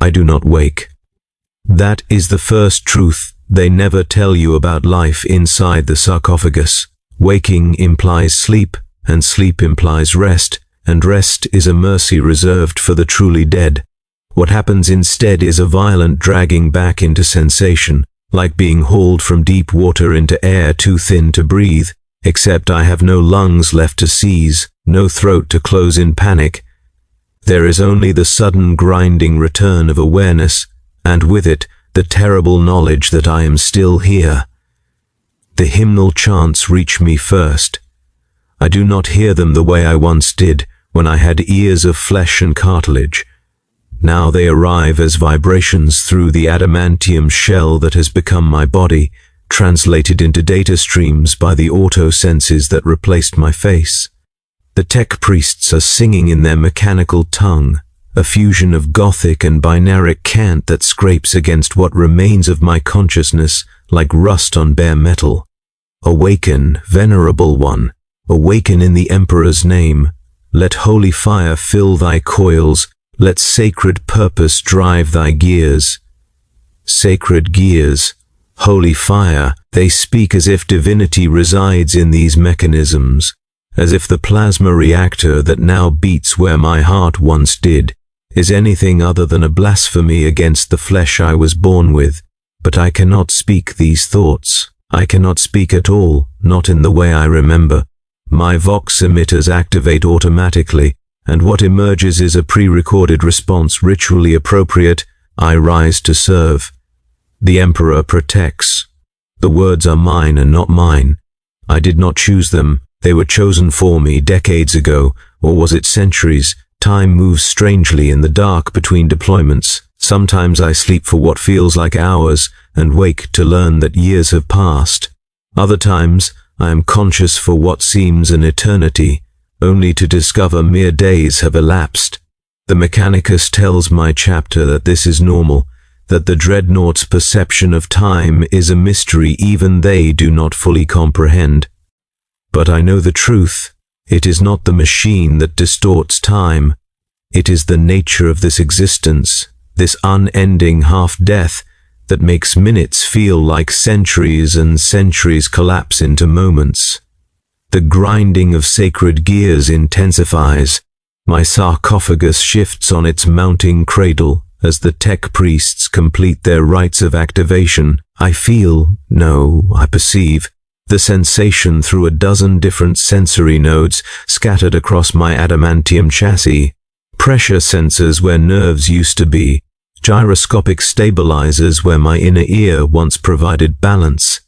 I do not wake. That is the first truth they never tell you about life inside the sarcophagus. Waking implies sleep, and sleep implies rest, and rest is a mercy reserved for the truly dead. What happens instead is a violent dragging back into sensation, like being hauled from deep water into air too thin to breathe, except I have no lungs left to seize, no throat to close in panic. There is only the sudden grinding return of awareness, and with it, the terrible knowledge that I am still here. The hymnal chants reach me first. I do not hear them the way I once did, when I had ears of flesh and cartilage. Now they arrive as vibrations through the adamantium shell that has become my body, translated into data streams by the auto-senses that replaced my face. The tech priests are singing in their mechanical tongue, a fusion of Gothic and binaric cant that scrapes against what remains of my consciousness like rust on bare metal. Awaken, venerable one, awaken in the Emperor's name. Let holy fire fill thy coils, let sacred purpose drive thy gears. Sacred gears, holy fire, they speak as if divinity resides in these mechanisms, as if the plasma reactor that now beats where my heart once did is anything other than a blasphemy against the flesh I was born with. But I cannot speak these thoughts. I cannot speak at all, not in the way I remember. My vox emitters activate automatically, and what emerges is a pre-recorded response ritually appropriate. I rise to serve. The Emperor protects. The words are mine and not mine. I did not choose them. They were chosen for me decades ago, or was it centuries? Time moves strangely in the dark between deployments. Sometimes I sleep for what feels like hours and wake to learn that years have passed. Other times, I am conscious for what seems an eternity, only to discover mere days have elapsed. The Mechanicus tells my chapter that this is normal, that the Dreadnought's perception of time is a mystery even they do not fully comprehend. But I know the truth. It is not the machine that distorts time. It is the nature of this existence, this unending half-death, that makes minutes feel like centuries and centuries collapse into moments. The grinding of sacred gears intensifies. My sarcophagus shifts on its mounting cradle as the tech priests complete their rites of activation. I feel, no, I perceive, the sensation through a dozen different sensory nodes scattered across my adamantium chassis. Pressure sensors where nerves used to be. Gyroscopic stabilizers where my inner ear once provided balance.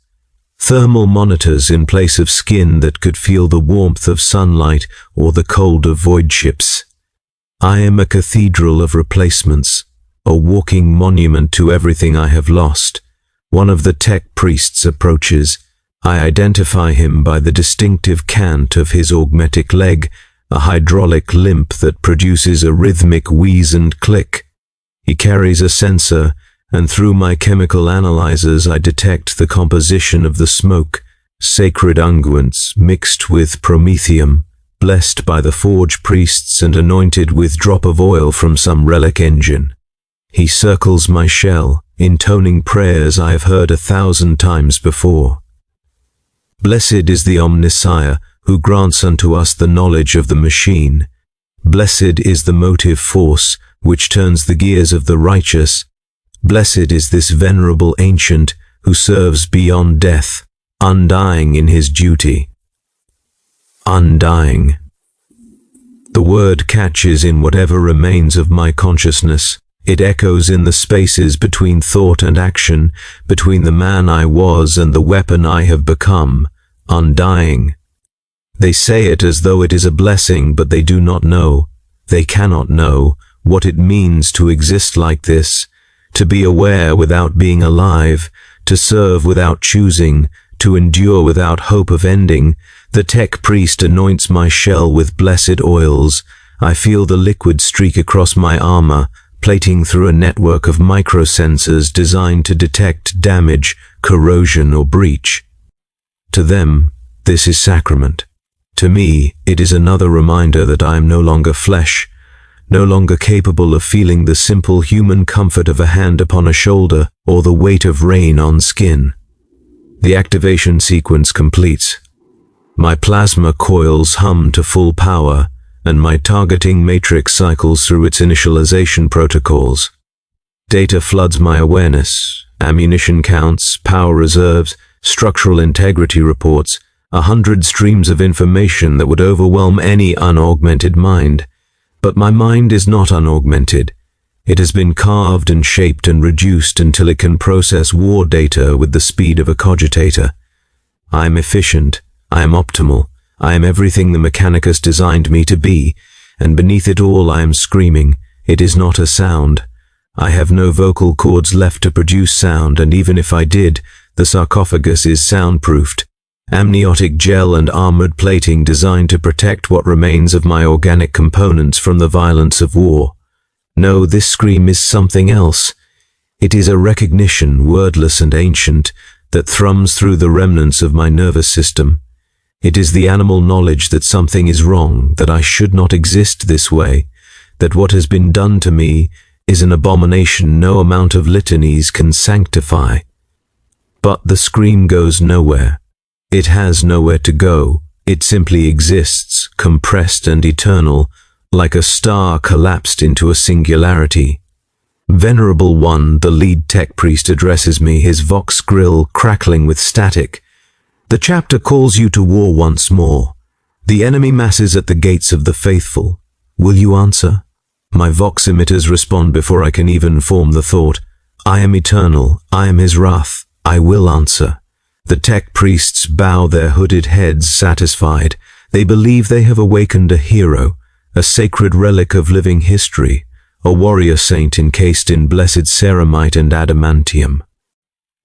Thermal monitors in place of skin that could feel the warmth of sunlight or the cold of void ships. I am a cathedral of replacements, a walking monument to everything I have lost. One of the tech priests approaches. I identify him by the distinctive cant of his augmetic leg, a hydraulic limp that produces a rhythmic wheeze and click. He carries a sensor, and through my chemical analyzers I detect the composition of the smoke, sacred unguents mixed with promethium, blessed by the forge priests and anointed with drop of oil from some relic engine. He circles my shell, intoning prayers I have heard 1,000 times before. Blessed is the Omnisire, who grants unto us the knowledge of the machine. Blessed is the motive force, which turns the gears of the righteous. Blessed is this venerable ancient, who serves beyond death, undying in his duty. Undying. The word catches in whatever remains of my consciousness. It echoes in the spaces between thought and action, between the man I was and the weapon I have become. Undying. They say it as though it is a blessing, but they do not know. They cannot know what it means to exist like this, to be aware without being alive, to serve without choosing, to endure without hope of ending. The tech priest anoints my shell with blessed oils. I feel the liquid streak across my armor, plating through a network of microsensors designed to detect damage, corrosion, or breach. To them, this is sacrament. To me, it is another reminder that I am no longer flesh, no longer capable of feeling the simple human comfort of a hand upon a shoulder or the weight of rain on skin. The activation sequence completes. My plasma coils hum to full power, and my targeting matrix cycles through its initialization protocols. Data floods my awareness: ammunition counts, power reserves, structural integrity reports, 100 streams of information that would overwhelm any unaugmented mind. But my mind is not unaugmented. It has been carved and shaped and reduced until it can process war data with the speed of a cogitator. I am efficient. I am optimal. I am everything the Mechanicus designed me to be, and beneath it all I am screaming. It is not a sound. I have no vocal cords left to produce sound, and even if I did, the sarcophagus is soundproofed. Amniotic gel and armored plating designed to protect what remains of my organic components from the violence of war. No, this scream is something else. It is a recognition, wordless and ancient, that thrums through the remnants of my nervous system. It is the animal knowledge that something is wrong, that I should not exist this way, that what has been done to me is an abomination no amount of litanies can sanctify. But the scream goes nowhere. It has nowhere to go. It simply exists, compressed and eternal, like a star collapsed into a singularity. Venerable One, the lead tech priest addresses me, his vox grill crackling with static. The chapter calls you to war once more. The enemy masses at the gates of the faithful. Will you answer? My vox emitters respond before I can even form the thought. I am eternal. I am his wrath. I will answer. The tech priests bow their hooded heads, satisfied. They believe they have awakened a hero, a sacred relic of living history, a warrior saint encased in blessed ceramite and adamantium.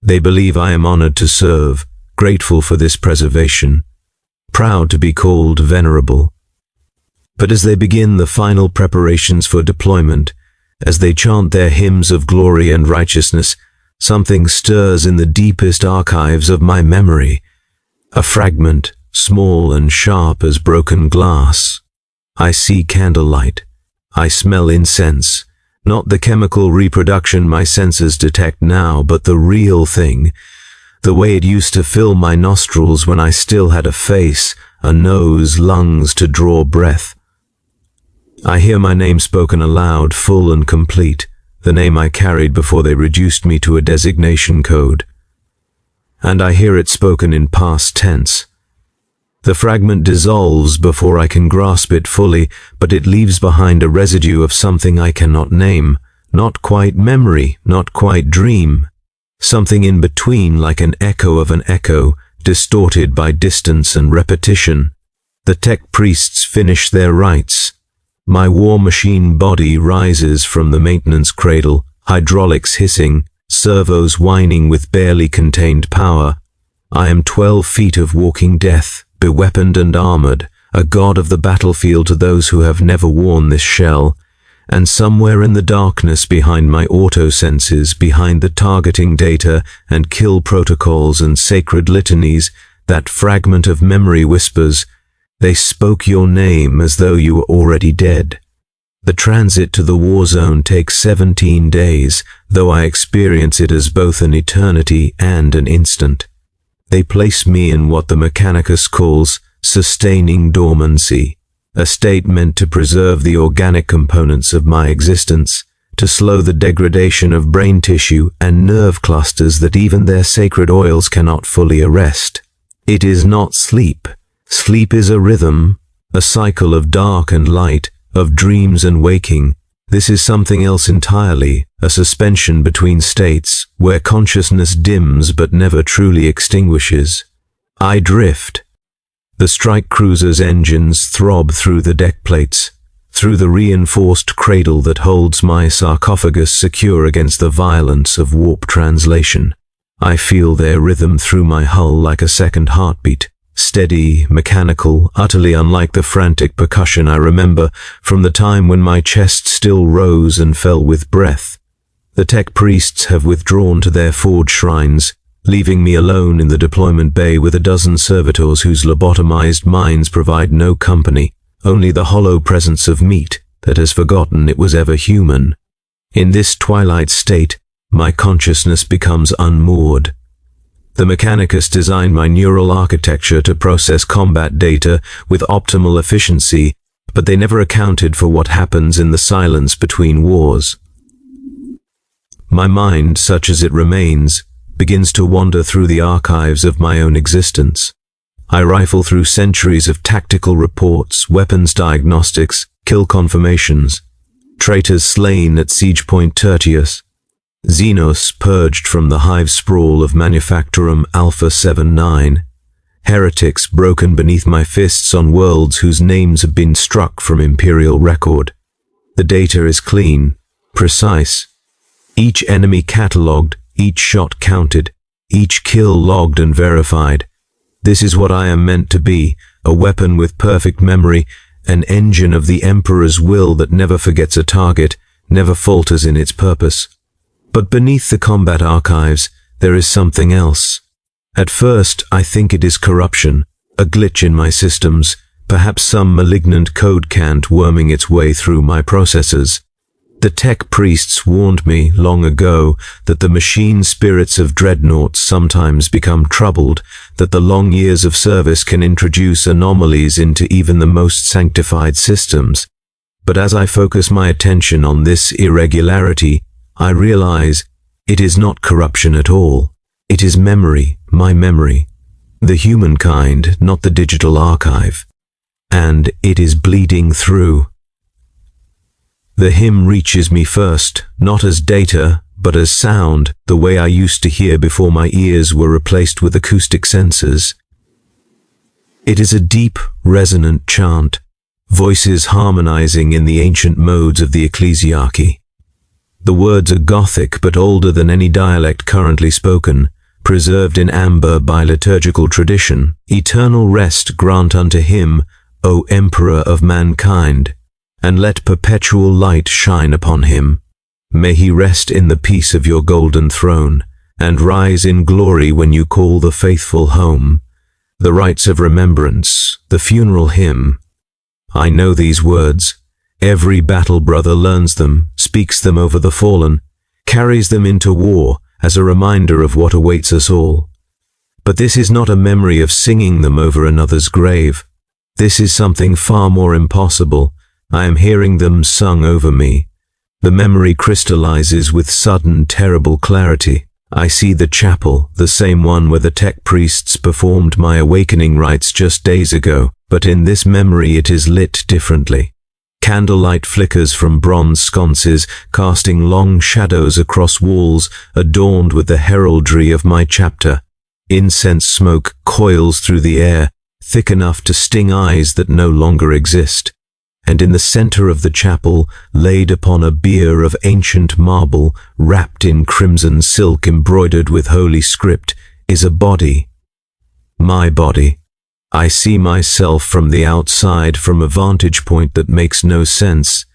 They believe I am honored to serve, grateful for this preservation, proud to be called venerable. But as they begin the final preparations for deployment, as they chant their hymns of glory and righteousness, something stirs in the deepest archives of my memory. A fragment, small and sharp as broken glass. I see candlelight. I smell incense. Not the chemical reproduction my senses detect now, but the real thing. The way it used to fill my nostrils when I still had a face, a nose, lungs to draw breath. I hear my name spoken aloud, full and complete, the name I carried before they reduced me to a designation code. And I hear it spoken in past tense. The fragment dissolves before I can grasp it fully, but it leaves behind a residue of something I cannot name, not quite memory, not quite dream. Something in between, like an echo of an echo, distorted by distance and repetition. The tech priests finish their rites. My war machine body rises from the maintenance cradle, hydraulics hissing, servos whining with barely contained power. I am 12 feet of walking death, beweaponed and armored, a god of the battlefield to those who have never worn this shell. And somewhere in the darkness behind my auto-senses, behind the targeting data and kill protocols and sacred litanies, that fragment of memory whispers, they spoke your name as though you were already dead. The transit to the war zone takes 17 days, though I experience it as both an eternity and an instant. They place me in what the Mechanicus calls sustaining dormancy, a state meant to preserve the organic components of my existence, to slow the degradation of brain tissue and nerve clusters that even their sacred oils cannot fully arrest. It is not sleep. Sleep is a rhythm, a cycle of dark and light, of dreams and waking. This is something else entirely, a suspension between states, where consciousness dims but never truly extinguishes. I drift. The strike cruiser's engines throb through the deck plates, through the reinforced cradle that holds my sarcophagus secure against the violence of warp translation. I feel their rhythm through my hull like a second heartbeat. Steady, mechanical, utterly unlike the frantic percussion I remember from the time when my chest still rose and fell with breath. The tech priests have withdrawn to their forge shrines, leaving me alone in the deployment bay with a dozen servitors whose lobotomized minds provide no company, only the hollow presence of meat, that has forgotten it was ever human. In this twilight state, my consciousness becomes unmoored. The Mechanicus designed my neural architecture to process combat data with optimal efficiency, but they never accounted for what happens in the silence between wars. My mind, such as it remains, begins to wander through the archives of my own existence. I rifle through centuries of tactical reports, weapons diagnostics, kill confirmations, traitors slain at Siege Point Tertius, Xenos purged from the hive sprawl of Manufactorum Alpha 79, heretics broken beneath my fists on worlds whose names have been struck from Imperial record. The data is clean, precise, each enemy catalogued, each shot counted, each kill logged and verified. This is what I am meant to be, a weapon with perfect memory, an engine of the Emperor's will that never forgets a target, never falters in its purpose. But beneath the combat archives, there is something else. At first, I think it is corruption, a glitch in my systems, perhaps some malignant code cant worming its way through my processors. The tech priests warned me long ago that the machine spirits of Dreadnoughts sometimes become troubled, that the long years of service can introduce anomalies into even the most sanctified systems. But as I focus my attention on this irregularity, I realize it is not corruption at all. It is memory, my memory, the humankind, not the digital archive. And it is bleeding through. The hymn reaches me first, not as data, but as sound, the way I used to hear before my ears were replaced with acoustic sensors. It is a deep, resonant chant, voices harmonizing in the ancient modes of the ecclesiarchy. The words are Gothic but older than any dialect currently spoken, preserved in amber by liturgical tradition. Eternal rest grant unto him, O Emperor of mankind, and let perpetual light shine upon him. May he rest in the peace of your golden throne, and rise in glory when you call the faithful home. The rites of remembrance, the funeral hymn. I know these words. Every battle brother learns them, speaks them over the fallen, carries them into war as a reminder of what awaits us all. But this is not a memory of singing them over another's grave. This is something far more impossible. I am hearing them sung over me. The memory crystallizes with sudden, terrible clarity. I see the chapel, the same one where the tech priests performed my awakening rites just days ago, but in this memory it is lit differently. Candlelight flickers from bronze sconces, casting long shadows across walls adorned with the heraldry of my chapter. Incense smoke coils through the air, thick enough to sting eyes that no longer exist. And in the center of the chapel, laid upon a bier of ancient marble, wrapped in crimson silk embroidered with holy script, is a body. My body. I see myself from the outside from a vantage point that makes no sense.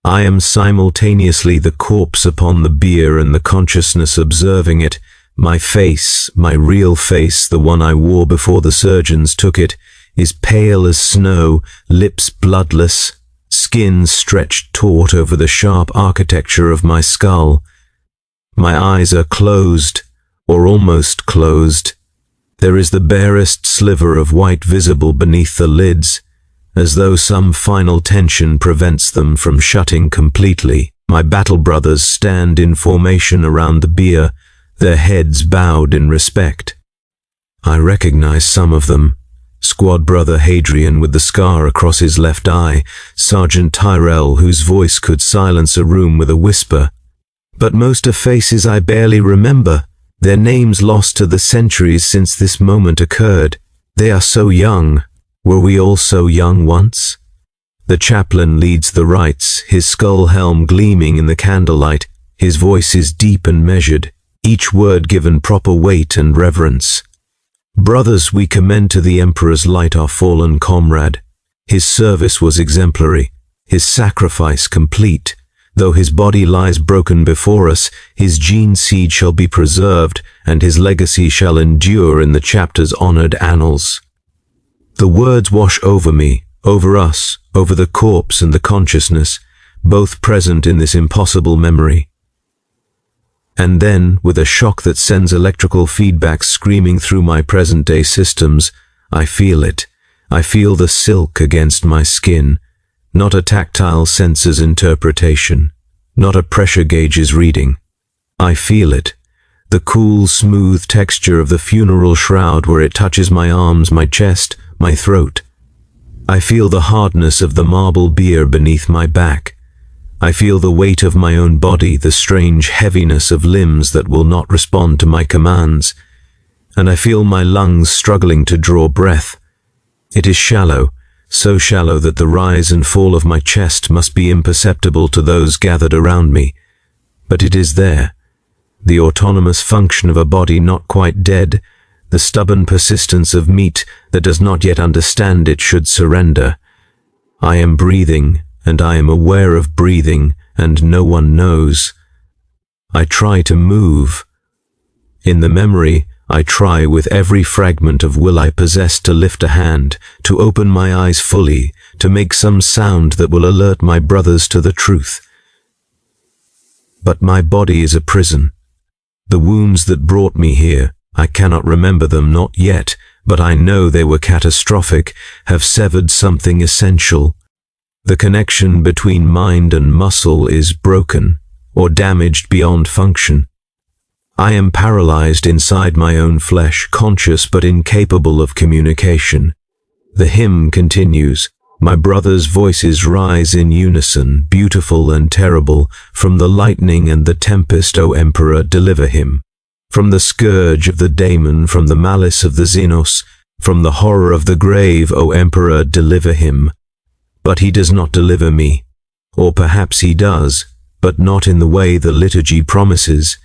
I am simultaneously the corpse upon the bier and the consciousness observing it. My face, my real face, the one I wore before the surgeons took it, is pale as snow, lips bloodless, skin stretched taut over the sharp architecture of my skull. My eyes are closed, or almost closed. There is the barest sliver of white visible beneath the lids, as though some final tension prevents them from shutting completely. My battle brothers stand in formation around the bier, their heads bowed in respect. I recognize some of them. Squad brother Hadrian with the scar across his left eye, Sergeant Tyrell whose voice could silence a room with a whisper. But most are faces I barely remember, their names lost to the centuries since this moment occurred. They are so young. Were we all so young once? The chaplain leads the rites, his skull helm gleaming in the candlelight. His voice is deep and measured, each word given proper weight and reverence. Brothers, we commend to the Emperor's light our fallen comrade. His service was exemplary, his sacrifice complete. Though his body lies broken before us, his gene seed shall be preserved, and his legacy shall endure in the chapter's honored annals. The words wash over me, over us, over the corpse and the consciousness. both present in this impossible memory. And then, with a shock that sends electrical feedback screaming through my present-day systems, I feel it. I feel the silk against my skin, not a tactile sensor's interpretation, not a pressure gauge's reading. I feel it. The cool, smooth texture of the funeral shroud where it touches my arms, my chest, my throat. I feel the hardness of the marble bier beneath my back. I feel the weight of my own body, the strange heaviness of limbs that will not respond to my commands. And I feel my lungs struggling to draw breath. It is shallow, so shallow that the rise and fall of my chest must be imperceptible to those gathered around me. But it is there. The autonomous function of a body not quite dead, the stubborn persistence of meat that does not yet understand it should surrender. I am breathing, and I am aware of breathing, and no one knows. I try to move. In the memory, I try with every fragment of will I possess to lift a hand, to open my eyes fully, to make some sound that will alert my brothers to the truth. But my body is a prison. The wounds that brought me here, I cannot remember them, not yet, but I know they were catastrophic, have severed something essential. The connection between mind and muscle is broken, or damaged beyond function. I am paralyzed inside my own flesh, conscious but incapable of communication. The hymn continues. My brothers' voices rise in unison, beautiful and terrible. From the lightning and the tempest, O Emperor, deliver him. From the scourge of the daemon, from the malice of the Xenos, from the horror of the grave, O Emperor, deliver him. But he does not deliver me. Or perhaps he does, but not in the way the liturgy promises.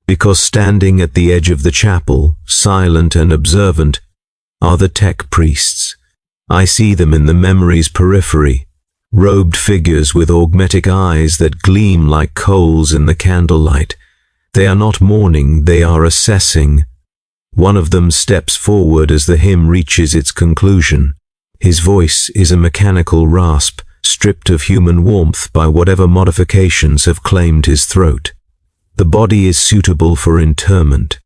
Because standing at the edge of the chapel, silent and observant, are the tech priests. I see them in the memory's periphery, robed figures with augmetic eyes that gleam like coals in the candlelight. They are not mourning, they are assessing. One of them steps forward as the hymn reaches its conclusion. His voice is a mechanical rasp, stripped of human warmth by whatever modifications have claimed his throat. The body is suitable for interment.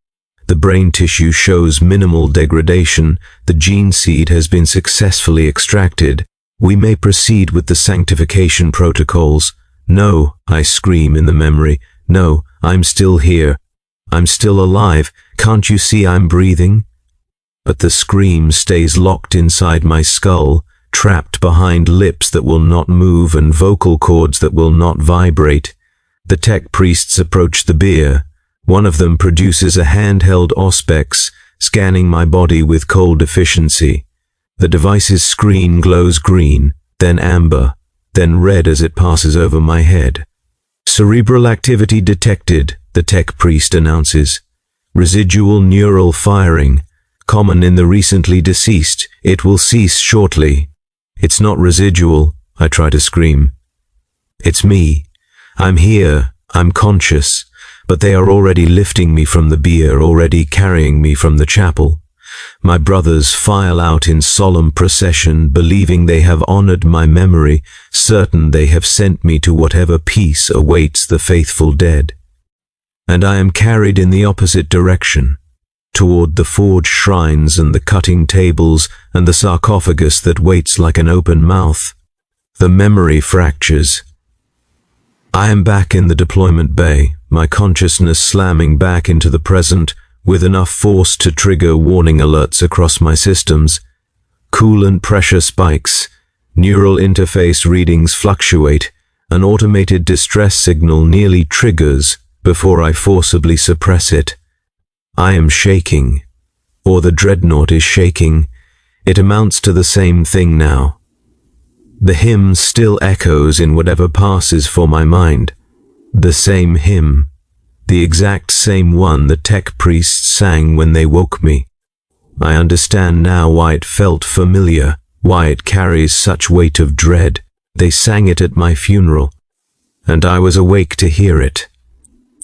The brain tissue shows minimal degradation. The gene seed has been successfully extracted. We may proceed with the sanctification protocols. No, I scream in the memory. No, I'm still here. I'm still alive. Can't you see I'm breathing? But the scream stays locked inside my skull, trapped behind lips that will not move and vocal cords that will not vibrate. The tech priests approach the bier. One of them produces a handheld auspex, scanning my body with cold efficiency. The device's screen glows green, then amber, then red as it passes over my head. Cerebral activity detected, the tech priest announces. Residual neural firing, common in the recently deceased. It will cease shortly. It's not residual, I try to scream. It's me. I'm here. I'm conscious. But they are already lifting me from the bier, already carrying me from the chapel. My brothers file out in solemn procession, believing they have honored my memory, certain they have sent me to whatever peace awaits the faithful dead. And I am carried in the opposite direction, toward the forged shrines and the cutting tables and the sarcophagus that waits like an open mouth. The memory fractures. I am back in the deployment bay, my consciousness slamming back into the present with enough force to trigger warning alerts across my systems. Coolant pressure spikes, neural interface readings fluctuate, an automated distress signal nearly triggers before I forcibly suppress it. I am shaking, or the Dreadnought is shaking. It amounts to the same thing now. The hymn still echoes in whatever passes for my mind. The same hymn, the exact same one the tech priests sang when they woke me. I understand now why it felt familiar, why it carries such weight of dread. They sang it at my funeral, and I was awake to hear it.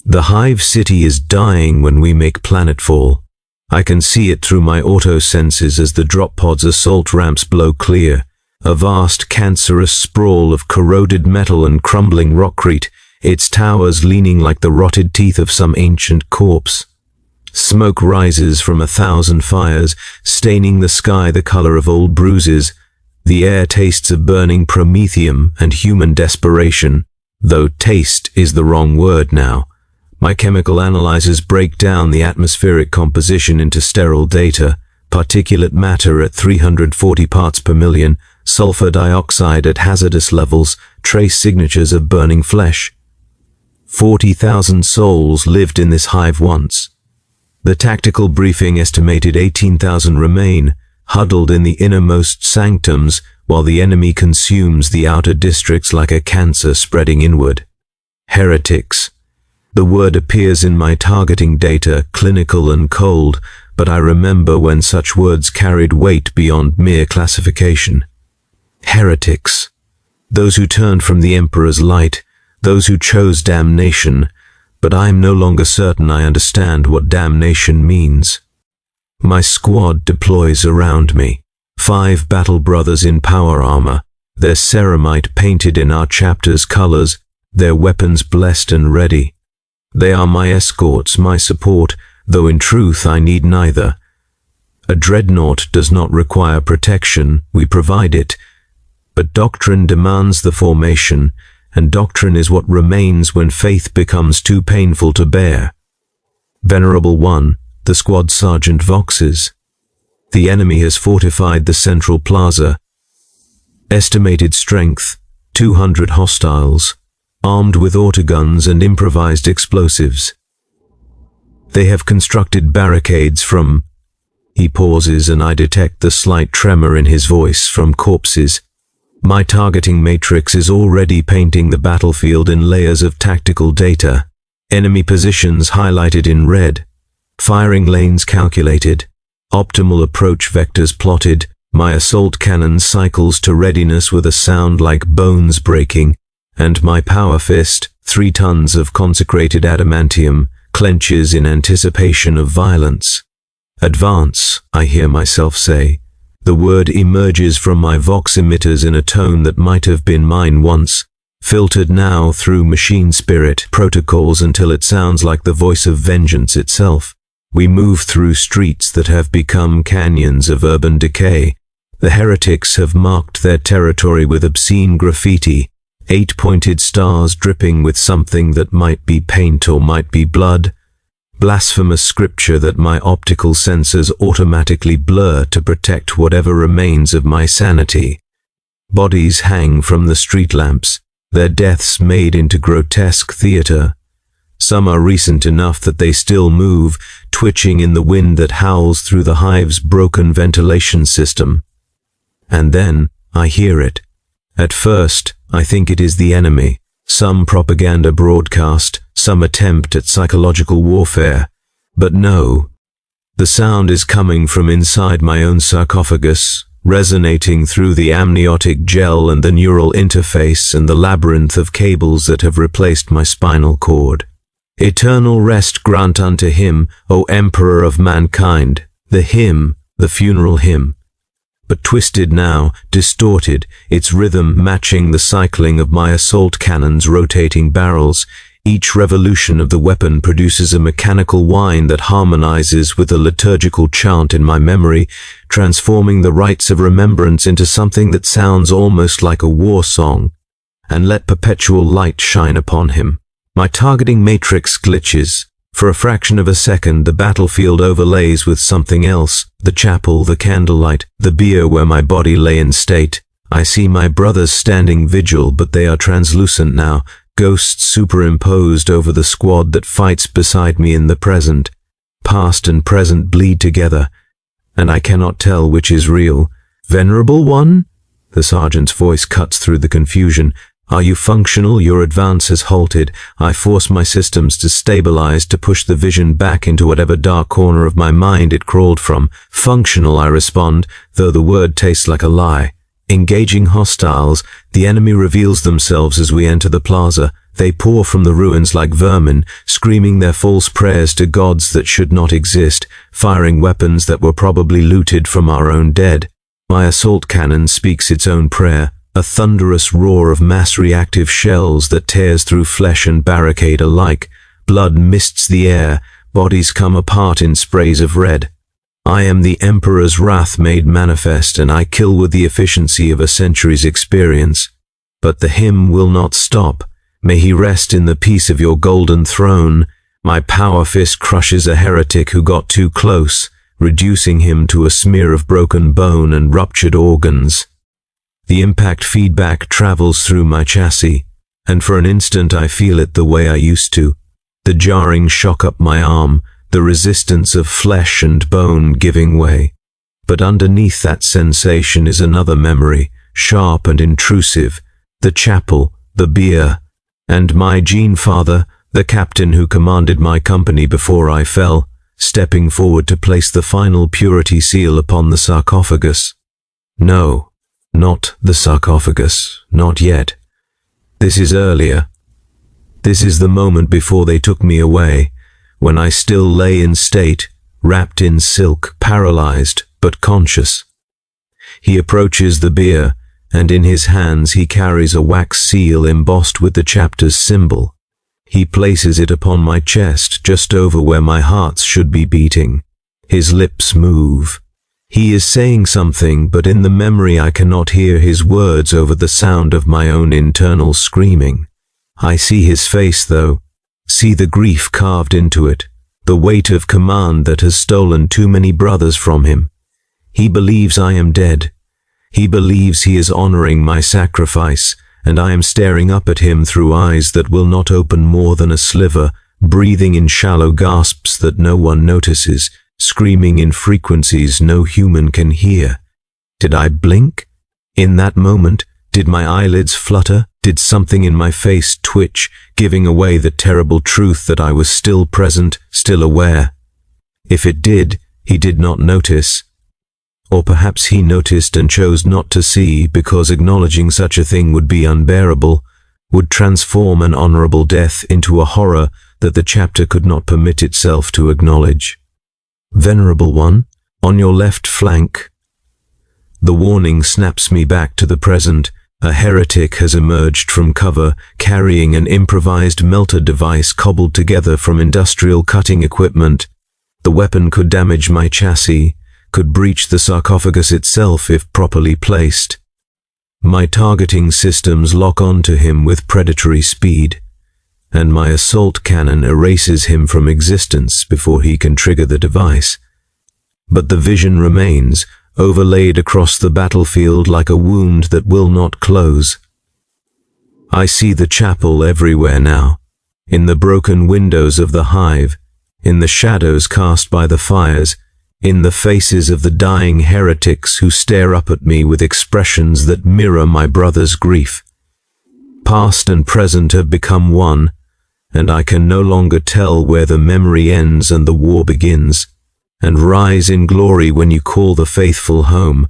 The hive city is dying when we make planetfall. I can see it through my auto senses as the drop pod's assault ramps blow clear. a vast cancerous sprawl of corroded metal and crumbling rockcrete, its towers leaning like the rotted teeth of some ancient corpse. Smoke rises from 1,000 fires, staining the sky the color of old bruises. The air tastes of burning promethium and human desperation, though taste is the wrong word now. My chemical analyzers break down the atmospheric composition into sterile data: particulate matter at 340 parts per million, sulfur dioxide at hazardous levels, trace signatures of burning flesh. 40,000 souls lived in this hive once. The tactical briefing estimated 18,000 remain, huddled in the innermost sanctums, while the enemy consumes the outer districts like a cancer spreading inward. Heretics. The word appears in my targeting data, clinical and cold, but I remember when such words carried weight beyond mere classification. Heretics. Those who turned from the Emperor's light, those who chose damnation, but I am no longer certain I understand what damnation means. My squad deploys around me. 5 battle brothers in power armor, their ceramite painted in our chapter's colors, their weapons blessed and ready. They are my escorts, my support, though in truth I need neither. A dreadnought does not require protection, we provide it. But doctrine demands the formation, and doctrine is what remains when faith becomes too painful to bear. Venerable One, the squad sergeant voxes. The enemy has fortified the central plaza. Estimated strength, 200 hostiles, armed with autoguns and improvised explosives. They have constructed barricades from... He pauses and I detect the slight tremor in his voice, from corpses. My targeting matrix is already painting the battlefield in layers of tactical data. Enemy positions highlighted in red. Firing lanes calculated. Optimal approach vectors plotted. My assault cannon cycles to readiness with a sound like bones breaking. And my power fist, 3 tons of consecrated adamantium, clenches in anticipation of violence. Advance, I hear myself say. The word emerges from my vox emitters in a tone that might have been mine once, filtered now through machine spirit protocols until it sounds like the voice of vengeance itself. We move through streets that have become canyons of urban decay. The heretics have marked their territory with obscene graffiti, 8-pointed stars dripping with something that might be paint or might be blood. Blasphemous scripture that my optical sensors automatically blur to protect whatever remains of my sanity. Bodies hang from the street lamps, their deaths made into grotesque theater. Some are recent enough that they still move, twitching in the wind that howls through the hive's broken ventilation system. And then I hear it. At first, I think it is the enemy. Some propaganda broadcast, some attempt at psychological warfare. But no. The sound is coming from inside my own sarcophagus, resonating through the amniotic gel and the neural interface and the labyrinth of cables that have replaced my spinal cord. Eternal rest grant unto him, O Emperor of mankind. The hymn, the funeral hymn. But twisted now, distorted, its rhythm matching the cycling of my assault cannon's rotating barrels. Each revolution of the weapon produces a mechanical whine that harmonizes with the liturgical chant in my memory, transforming the rites of remembrance into something that sounds almost like a war song. And let perpetual light shine upon him. My targeting matrix glitches. For a fraction of a second, the battlefield overlays with something else. The chapel, the candlelight, the bier where my body lay in state. I see my brothers standing vigil, but they are translucent now, ghosts superimposed over the squad that fights beside me in the present. Past and present bleed together, and I cannot tell which is real. Venerable One? The sergeant's voice cuts through the confusion. Are you functional? Your advance has halted. I force my systems to stabilize, to push the vision back into whatever dark corner of my mind it crawled from. Functional, I respond, though the word tastes like a lie. Engaging hostiles, the enemy reveals themselves as we enter the plaza. They pour from the ruins like vermin, screaming their false prayers to gods that should not exist, firing weapons that were probably looted from our own dead. My assault cannon speaks its own prayer, a thunderous roar of mass reactive shells that tears through flesh and barricade alike. Blood mists the air, bodies come apart in sprays of red. I am the Emperor's wrath made manifest, and I kill with the efficiency of a century's experience. But the hymn will not stop. May he rest in the peace of your golden throne. My power fist crushes a heretic who got too close, reducing him to a smear of broken bone and ruptured organs. The impact feedback travels through my chassis, and for an instant I feel it the way I used to. The jarring shock up my arm, the resistance of flesh and bone giving way. But underneath that sensation is another memory, sharp and intrusive, the chapel, the beer, and my Gene Father, the captain who commanded my company before I fell, stepping forward to place the final purity seal upon the sarcophagus. No, not the sarcophagus, not yet. This is earlier. This is the moment before they took me away, when I still lay in state, wrapped in silk, paralyzed, but conscious. He approaches the bier, and in his hands he carries a wax seal embossed with the chapter's symbol. He places it upon my chest, just over where my heart should be beating. His lips move. He is saying something, but in the memory I cannot hear his words over the sound of my own internal screaming. I see his face, though, see the grief carved into it, the weight of command that has stolen too many brothers from him. He believes I am dead. He believes he is honoring my sacrifice, and I am staring up at him through eyes that will not open more than a sliver, breathing in shallow gasps that no one notices, screaming in frequencies no human can hear. Did I blink? In that moment, did my eyelids flutter? Did something in my face twitch, giving away the terrible truth that I was still present, still aware? If it did, he did not notice. Or perhaps he noticed and chose not to see, because acknowledging such a thing would be unbearable, would transform an honorable death into a horror that the chapter could not permit itself to acknowledge. Venerable one, on your left flank. The warning snaps me back to the present. A heretic has emerged from cover, carrying an improvised melter device cobbled together from industrial cutting equipment. The weapon could damage my chassis, could breach the sarcophagus itself if properly placed. My targeting systems lock onto him with predatory speed, and my assault cannon erases him from existence before he can trigger the device. But the vision remains, overlaid across the battlefield like a wound that will not close. I see the chapel everywhere now, in the broken windows of the hive, in the shadows cast by the fires, in the faces of the dying heretics who stare up at me with expressions that mirror my brother's grief. Past and present have become one, and I can no longer tell where the memory ends and the war begins, and rise in glory when you call the faithful home.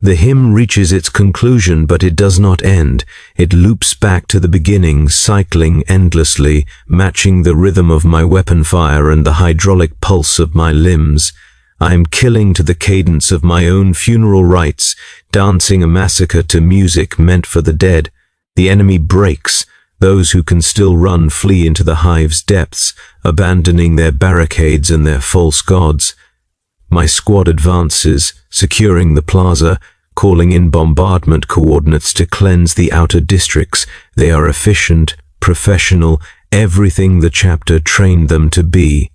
The hymn reaches its conclusion, but it does not end. It loops back to the beginning, cycling endlessly, matching the rhythm of my weapon fire and the hydraulic pulse of my limbs. I am killing to the cadence of my own funeral rites, dancing a massacre to music meant for the dead. The enemy breaks. Those who can still run flee into the hive's depths, abandoning their barricades and their false gods. My squad advances, securing the plaza, calling in bombardment coordinates to cleanse the outer districts. They are efficient, professional, everything the chapter trained them to be.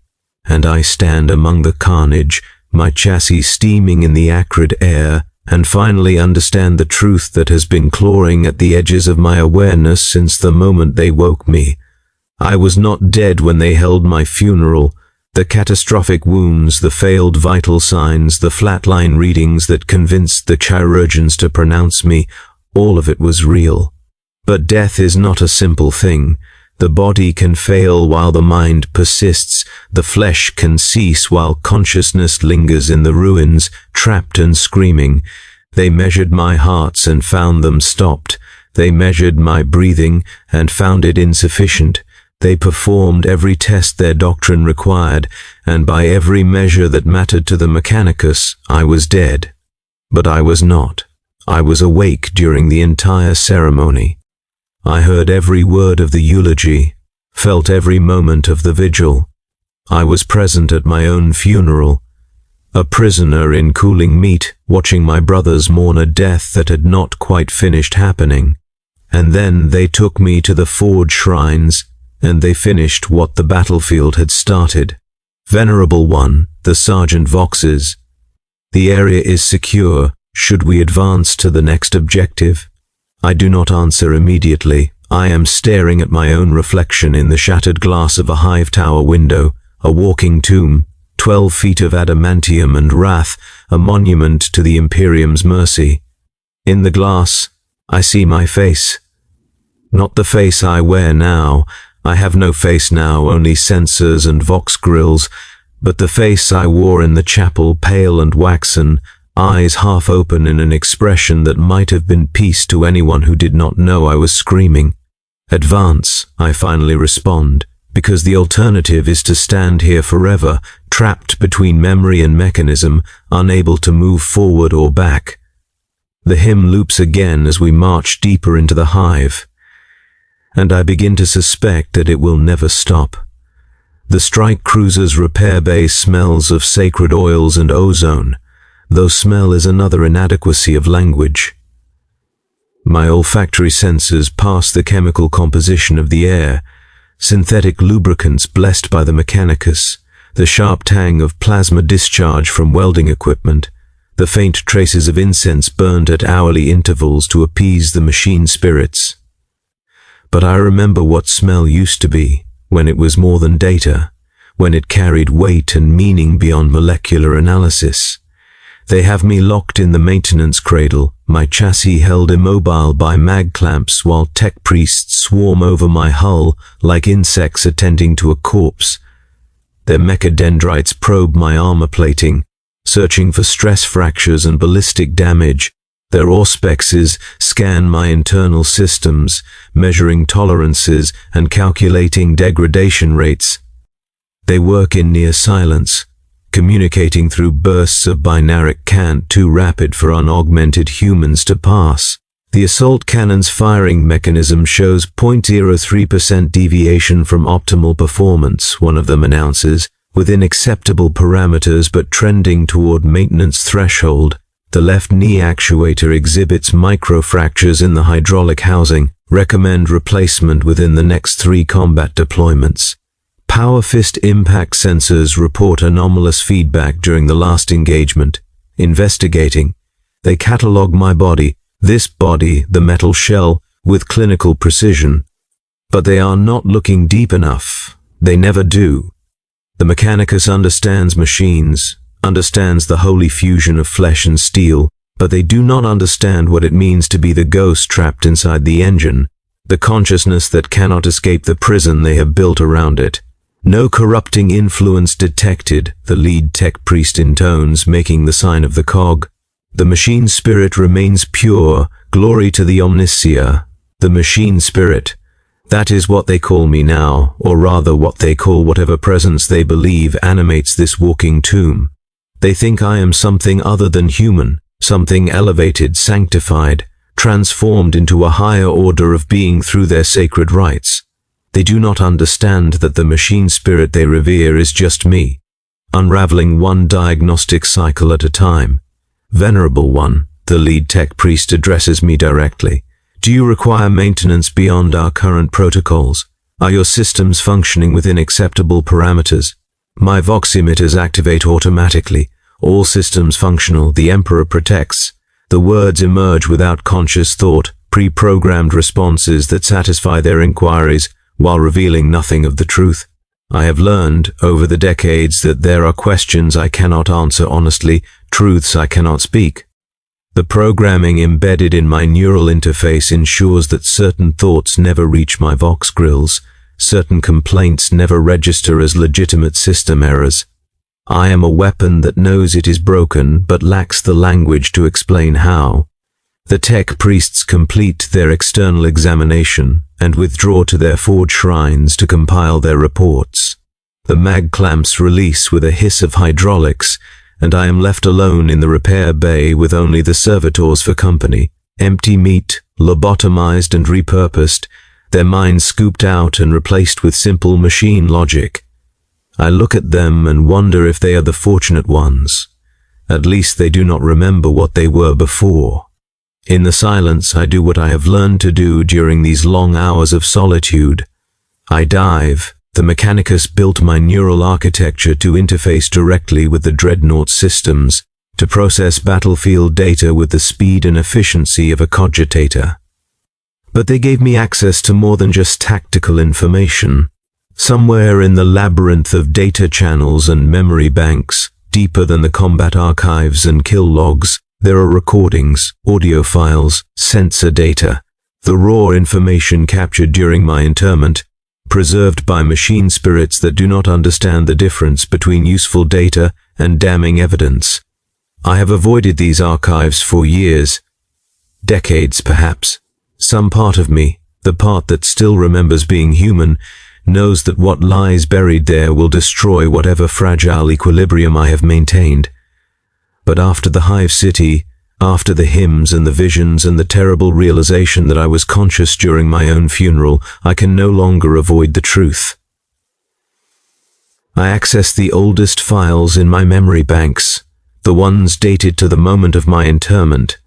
And I stand among the carnage, my chassis steaming in the acrid air, and finally understand the truth that has been clawing at the edges of my awareness since the moment they woke me. I was not dead when they held my funeral. The catastrophic wounds, the failed vital signs, the flatline readings that convinced the chirurgeons to pronounce me, all of it was real. But death is not a simple thing. The body can fail while the mind persists. The flesh can cease while consciousness lingers in the ruins, trapped and screaming. They measured my hearts and found them stopped. They measured my breathing and found it insufficient. They performed every test their doctrine required, and by every measure that mattered to the Mechanicus, I was dead. But I was not. I was awake during the entire ceremony. I heard every word of the eulogy, felt every moment of the vigil. I was present at my own funeral, a prisoner in cooling meat, watching my brothers mourn a death that had not quite finished happening. And then they took me to the forge shrines, and they finished what the battlefield had started. Venerable One, the Sergeant voxes, the area is secure. Should we advance to the next objective? I do not answer immediately. I am staring at my own reflection in the shattered glass of a hive tower window, a walking tomb, 12 feet of adamantium and wrath, a monument to the Imperium's mercy. In the glass, I see my face. Not the face I wear now. I have no face now, only sensors and vox grills, but the face I wore in the chapel, pale and waxen, eyes half open in an expression that might have been peace to anyone who did not know I was screaming. Advance, I finally respond, because the alternative is to stand here forever, trapped between memory and mechanism, unable to move forward or back. The hymn loops again as we march deeper into the hive, and I begin to suspect that it will never stop. The strike cruiser's repair bay smells of sacred oils and ozone, though smell is another inadequacy of language. My olfactory senses pass the chemical composition of the air, synthetic lubricants blessed by the mechanicus, the sharp tang of plasma discharge from welding equipment, the faint traces of incense burned at hourly intervals to appease the machine spirits. But I remember what smell used to be, when it was more than data, when it carried weight and meaning beyond molecular analysis. They have me locked in the maintenance cradle, my chassis held immobile by mag clamps while tech priests swarm over my hull like insects attending to a corpse. Their mechadendrites probe my armor plating, searching for stress fractures and ballistic damage. Their auspexes scan my internal systems, measuring tolerances and calculating degradation rates. They work in near silence, communicating through bursts of binaric cant too rapid for unaugmented humans to pass. The assault cannon's firing mechanism shows 0.03% deviation from optimal performance, one of them announces, within acceptable parameters but trending toward maintenance threshold. The left knee actuator exhibits microfractures in the hydraulic housing. Recommend replacement within the next 3 combat deployments. Power fist impact sensors report anomalous feedback during the last engagement. Investigating. They catalog my body, this body, the metal shell, with clinical precision. But they are not looking deep enough. They never do. The mechanicus understands machines, understands the holy fusion of flesh and steel, but they do not understand what it means to be the ghost trapped inside the engine, the consciousness that cannot escape the prison they have built around it. No corrupting influence detected, the lead tech priest intones, making the sign of the cog. The machine spirit remains pure, glory to the omniscia. The machine spirit. That is what they call me now, or rather what they call whatever presence they believe animates this walking tomb. They think I am something other than human, something elevated, sanctified, transformed into a higher order of being through their sacred rites. They do not understand that the machine spirit they revere is just me, unraveling one diagnostic cycle at a time. Venerable One, the lead tech priest addresses me directly. Do you require maintenance beyond our current protocols? Are your systems functioning within acceptable parameters? My vox emitters activate automatically. All systems functional, the Emperor protects. The words emerge without conscious thought, pre-programmed responses that satisfy their inquiries while revealing nothing of the truth. I have learned over the decades that there are questions I cannot answer honestly, truths I cannot speak. The programming embedded in my neural interface ensures that certain thoughts never reach my vox grills, certain complaints never register as legitimate system errors. I am a weapon that knows it is broken but lacks the language to explain how. The tech priests complete their external examination and withdraw to their forge shrines to compile their reports. The mag clamps release with a hiss of hydraulics, and I am left alone in the repair bay with only the servitors for company. Empty meat, lobotomized and repurposed, their minds scooped out and replaced with simple machine logic. I look at them and wonder if they are the fortunate ones. At least they do not remember what they were before. In the silence, I do what I have learned to do during these long hours of solitude. I dive. The Mechanicus built my neural architecture to interface directly with the Dreadnought systems, to process battlefield data with the speed and efficiency of a cogitator. But they gave me access to more than just tactical information. Somewhere in the labyrinth of data channels and memory banks, deeper than the combat archives and kill logs, there are recordings, audio files, sensor data, the raw information captured during my interment, preserved by machine spirits that do not understand the difference between useful data and damning evidence. I have avoided these archives for years, decades perhaps. Some part of me, the part that still remembers being human, knows that what lies buried there will destroy whatever fragile equilibrium I have maintained. But after the Hive City, after the hymns and the visions and the terrible realization that I was conscious during my own funeral, I can no longer avoid the truth. I access the oldest files in my memory banks, the ones dated to the moment of my interment.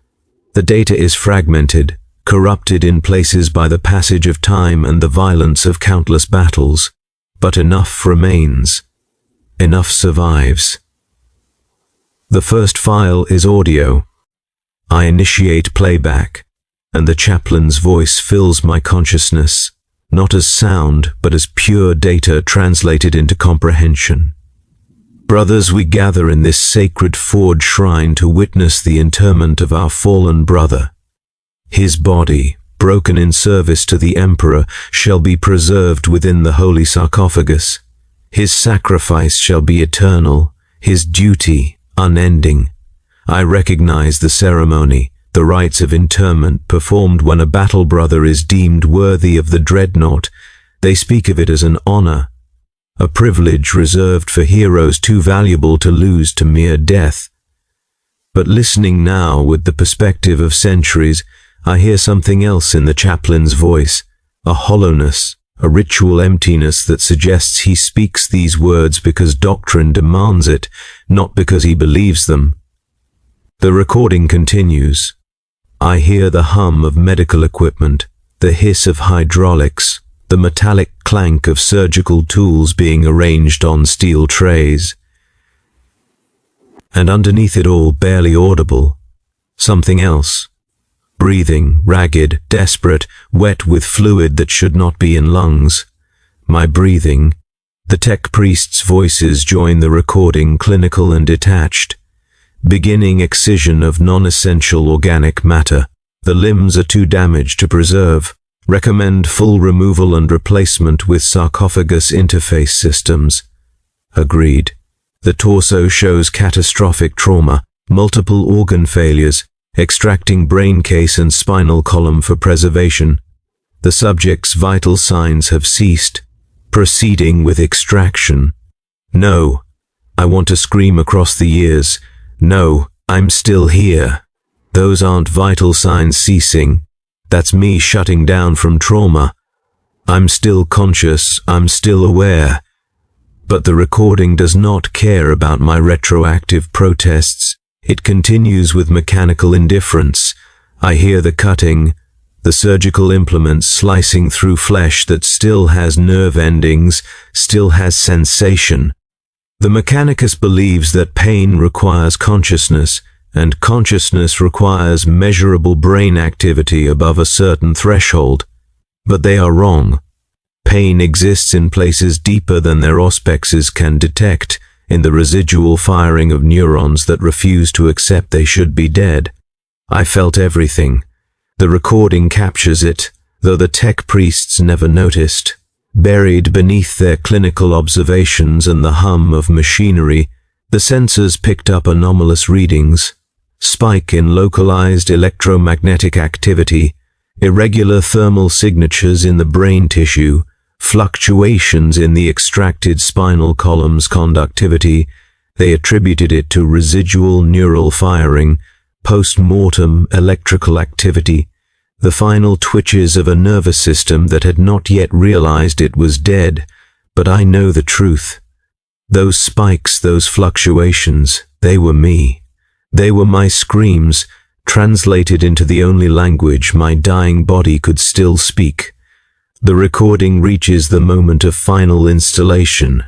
The data is fragmented, corrupted in places by the passage of time and the violence of countless battles, but enough remains. Enough survives. The first file is audio. I initiate playback, and the chaplain's voice fills my consciousness, not as sound, but as pure data translated into comprehension. Brothers, we gather in this sacred forge shrine to witness the interment of our fallen brother. His body, broken in service to the Emperor, shall be preserved within the holy sarcophagus. His sacrifice shall be eternal, his duty unending. I recognize the ceremony, the rites of interment performed when a battle brother is deemed worthy of the Dreadnought. They speak of it as an honor, a privilege reserved for heroes too valuable to lose to mere death. But listening now with the perspective of centuries, I hear something else in the chaplain's voice, a hollowness, a ritual emptiness that suggests he speaks these words because doctrine demands it, not because he believes them. The recording continues. I hear the hum of medical equipment, the hiss of hydraulics, the metallic clank of surgical tools being arranged on steel trays. And underneath it all, barely audible, something else. Breathing, ragged, desperate, wet with fluid that should not be in lungs. My breathing. The tech priest's voices join the recording, clinical and detached. Beginning excision of non-essential organic matter. The limbs are too damaged to preserve. Recommend full removal and replacement with sarcophagus interface systems. Agreed. The torso shows catastrophic trauma, multiple organ failures, extracting brain case and spinal column for preservation. The subject's vital signs have ceased. Proceeding with extraction. No. I want to scream across the years. No, I'm still here. Those aren't vital signs ceasing. That's me shutting down from trauma. I'm still conscious, I'm still aware. But the recording does not care about my retroactive protests. It continues with mechanical indifference. I hear the cutting, the surgical implements slicing through flesh that still has nerve endings, still has sensation. The Mechanicus believes that pain requires consciousness, and consciousness requires measurable brain activity above a certain threshold. But they are wrong. Pain exists in places deeper than their auspexes can detect, in the residual firing of neurons that refuse to accept they should be dead. I felt everything. The recording captures it, though the tech priests never noticed. Buried beneath their clinical observations and the hum of machinery, the sensors picked up anomalous readings. Spike in localized electromagnetic activity, irregular thermal signatures in the brain tissue, fluctuations in the extracted spinal column's conductivity, They attributed it to residual neural firing, post-mortem electrical activity, the final twitches of a nervous system that had not yet realized it was dead. But I know the truth. Those spikes, those fluctuations, they were me. They were my screams, translated into the only language my dying body could still speak. The recording reaches the moment of final installation.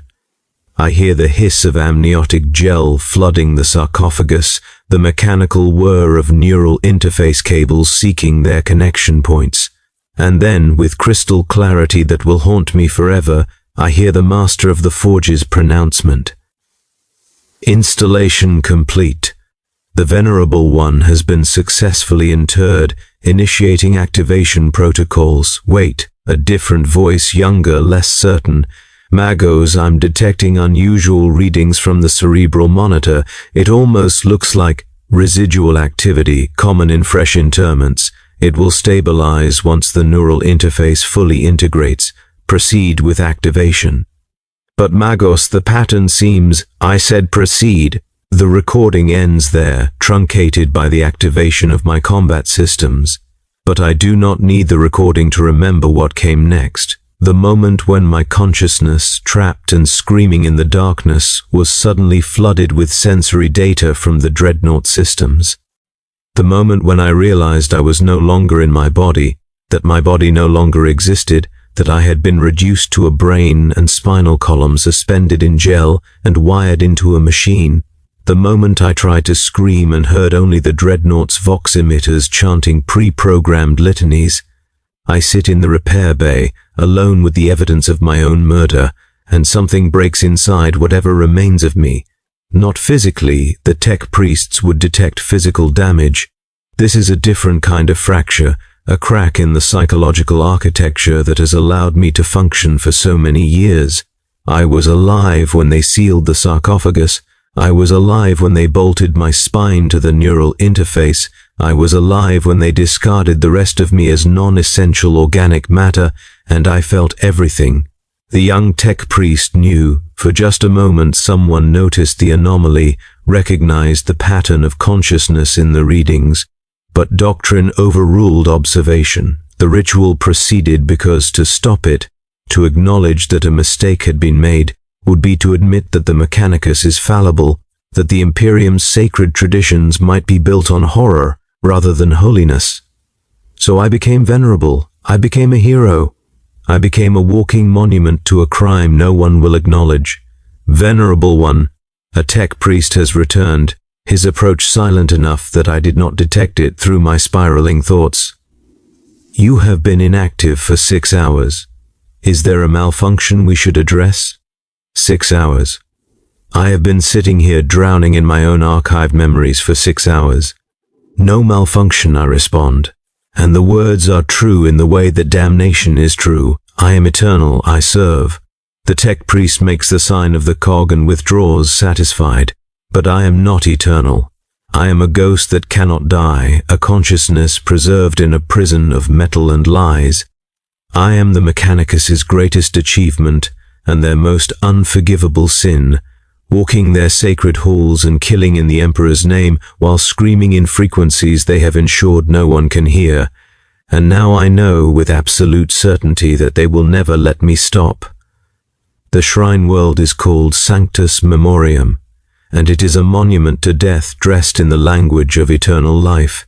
I hear the hiss of amniotic gel flooding the sarcophagus, the mechanical whir of neural interface cables seeking their connection points. And then, with crystal clarity that will haunt me forever, I hear the master of the forge's pronouncement. Installation complete. The Venerable One has been successfully interred, initiating activation protocols. Wait, a different voice, younger, less certain. Magos, I'm detecting unusual readings from the cerebral monitor. It almost looks like residual activity, common in fresh interments. It will stabilize once the neural interface fully integrates. Proceed with activation. But Magos, the pattern seems... I said proceed. The recording ends there, truncated by the activation of my combat systems. But I do not need the recording to remember what came next. The moment when my consciousness, trapped and screaming in the darkness, was suddenly flooded with sensory data from the Dreadnought systems. The moment when I realized I was no longer in my body, that my body no longer existed, that I had been reduced to a brain and spinal column suspended in gel and wired into a machine. The moment I tried to scream and heard only the Dreadnought's vox emitters chanting pre-programmed litanies. I sit in the repair bay, alone with the evidence of my own murder, and something breaks inside whatever remains of me. Not physically, the tech priests would detect physical damage. This is a different kind of fracture, a crack in the psychological architecture that has allowed me to function for so many years. I was alive when they sealed the sarcophagus. I was alive when they bolted my spine to the neural interface. I was alive when they discarded the rest of me as non-essential organic matter, and I felt everything. The young tech priest knew. For just a moment someone noticed the anomaly, recognized the pattern of consciousness in the readings. But doctrine overruled observation. The ritual proceeded because to stop it, to acknowledge that a mistake had been made, would be to admit that the Mechanicus is fallible, that the Imperium's sacred traditions might be built on horror rather than holiness. So I became venerable. I became a hero. I became a walking monument to a crime no one will acknowledge. Venerable One, a tech priest has returned, his approach silent enough that I did not detect it through my spiraling thoughts. You have been inactive for 6 hours. Is there a malfunction we should address? 6 hours. I have been sitting here drowning in my own archived memories for 6 hours. No malfunction, I respond. And the words are true in the way that damnation is true. I am eternal, I serve. The tech priest makes the sign of the cog and withdraws, satisfied. But I am not eternal. I am a ghost that cannot die, a consciousness preserved in a prison of metal and lies. I am the Mechanicus's greatest achievement and their most unforgivable sin, walking their sacred halls and killing in the Emperor's name while screaming in frequencies they have ensured no one can hear. And now I know with absolute certainty that they will never let me stop. The shrine world is called Sanctus Memoriam, and it is a monument to death dressed in the language of eternal life.